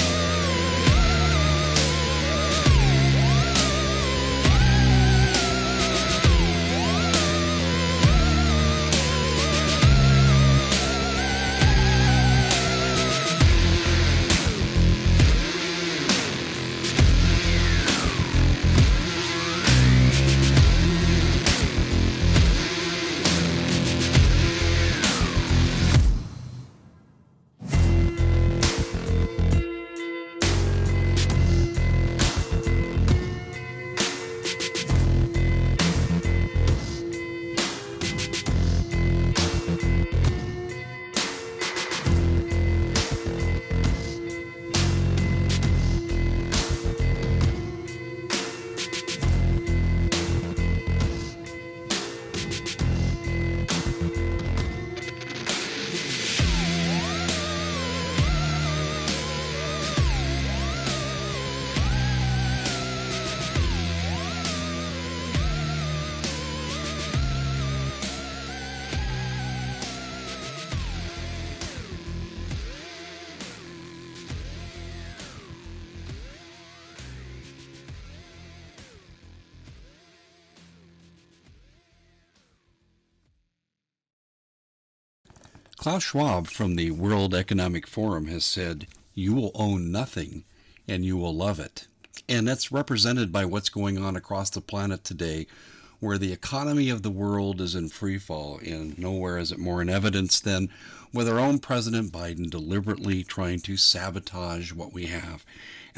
Klaus Schwab from the World Economic Forum has said, "You will own nothing, and you will love it." And that's represented by what's going on across the planet today, where the economy of the world is in free fall, and nowhere is it more in evidence than with our own President Biden deliberately trying to sabotage what we have.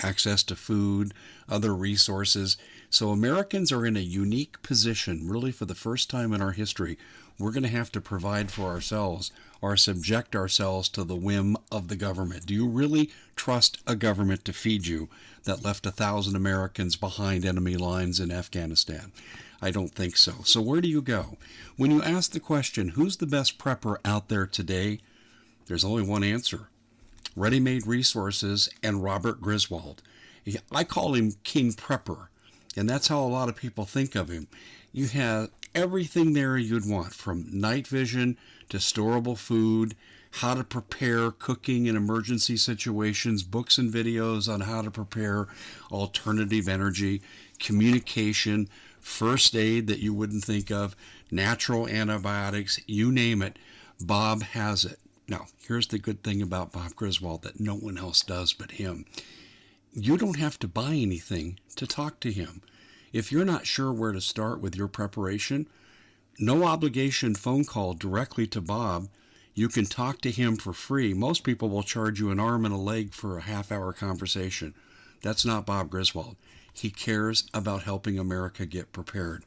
Access to food, other resources. So Americans are in a unique position, really for the first time in our history. We're going to have to provide for ourselves or subject ourselves to the whim of the government. Do you really trust a government to feed you that left 1,000 Americans behind enemy lines in Afghanistan? I don't think so. So where do you go? When you ask the question, who's the best prepper out there today? There's only one answer. Ready-Made Resources and Robert Griswold. I call him King Prepper, and that's how a lot of people think of him. You have everything there you'd want, from night vision to storable food, how to prepare cooking in emergency situations, books and videos on how to prepare alternative energy, communication, first aid that you wouldn't think of, natural antibiotics, you name it. Bob has it. Now, here's the good thing about Bob Griswold that no one else does but him. You don't have to buy anything to talk to him. If you're not sure where to start with your preparation, no obligation phone call directly to Bob. You can talk to him for free. Most people will charge you an arm and a leg for a half-hour conversation. That's not Bob Griswold. He cares about helping America get prepared.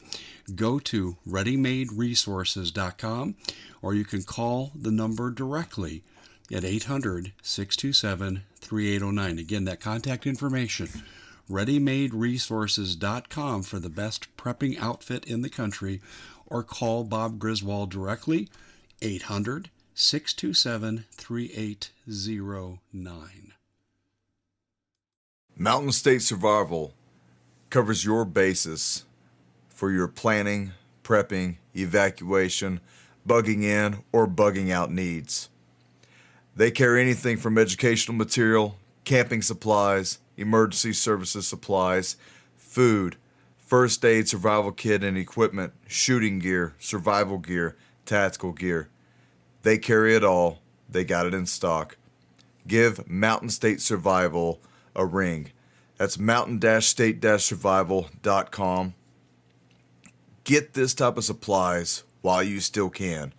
Go to readymaderesources.com, or you can call the number directly at 800-627-3809. Again, that contact information, readymaderesources.com for the best prepping outfit in the country, or call Bob Griswold directly, 800-627-3809. Mountain State Survival covers your basis for your planning, prepping, evacuation, bugging in, or bugging out needs. They carry anything from educational material, camping supplies, emergency services supplies, food, first aid, survival kit and equipment, shooting gear, survival gear, tactical gear. They carry it all. They got it in stock. Give Mountain State Survival a ring. That's mountain-state-survival.com. Get this type of supplies while you still can.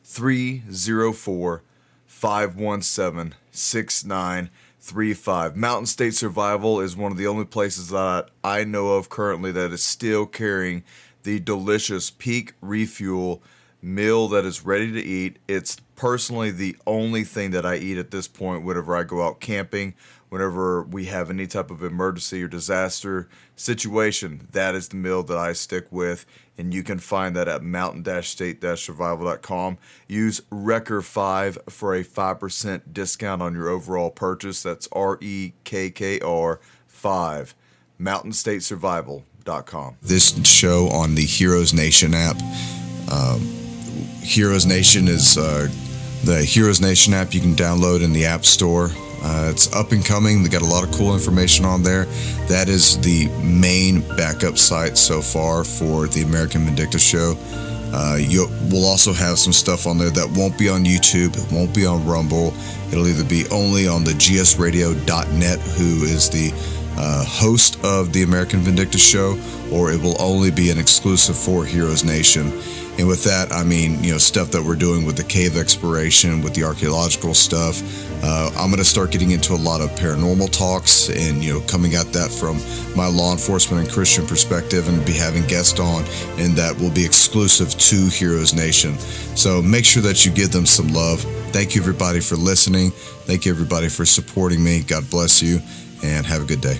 304-517-6935. Mountain State Survival is one of the only places that I know of currently that is still carrying the delicious Peak Refuel meal that is ready to eat. It's personally the only thing that I eat at this point whenever I go out camping. Whenever we have any type of emergency or disaster situation, that is the meal that I stick with, and you can find that at mountain-state-survival.com. Use REKKR5 for a 5% discount on your overall purchase. That's REKKR 5, mountain-state-survival.com. This show on the Heroes Nation app. Heroes Nation is the Heroes Nation app you can download in the App Store. It's up and coming. They got a lot of cool information on there. That is the main backup site so far for the American Vindicta Show. We'll also have some stuff on there that won't be on YouTube. It won't be on Rumble. It'll either be only on the gsradio.net, who is the host of the American Vindicta Show, or it will only be an exclusive for Heroes Nation. And with that, I mean, stuff that we're doing with the cave exploration, with the archaeological stuff. I'm going to start getting into a lot of paranormal talks and, coming at that from my law enforcement and Christian perspective, and be having guests on, and that will be exclusive to Heroes Nation. So make sure that you give them some love. Thank you, everybody, for listening. Thank you, everybody, for supporting me. God bless you, and have a good day.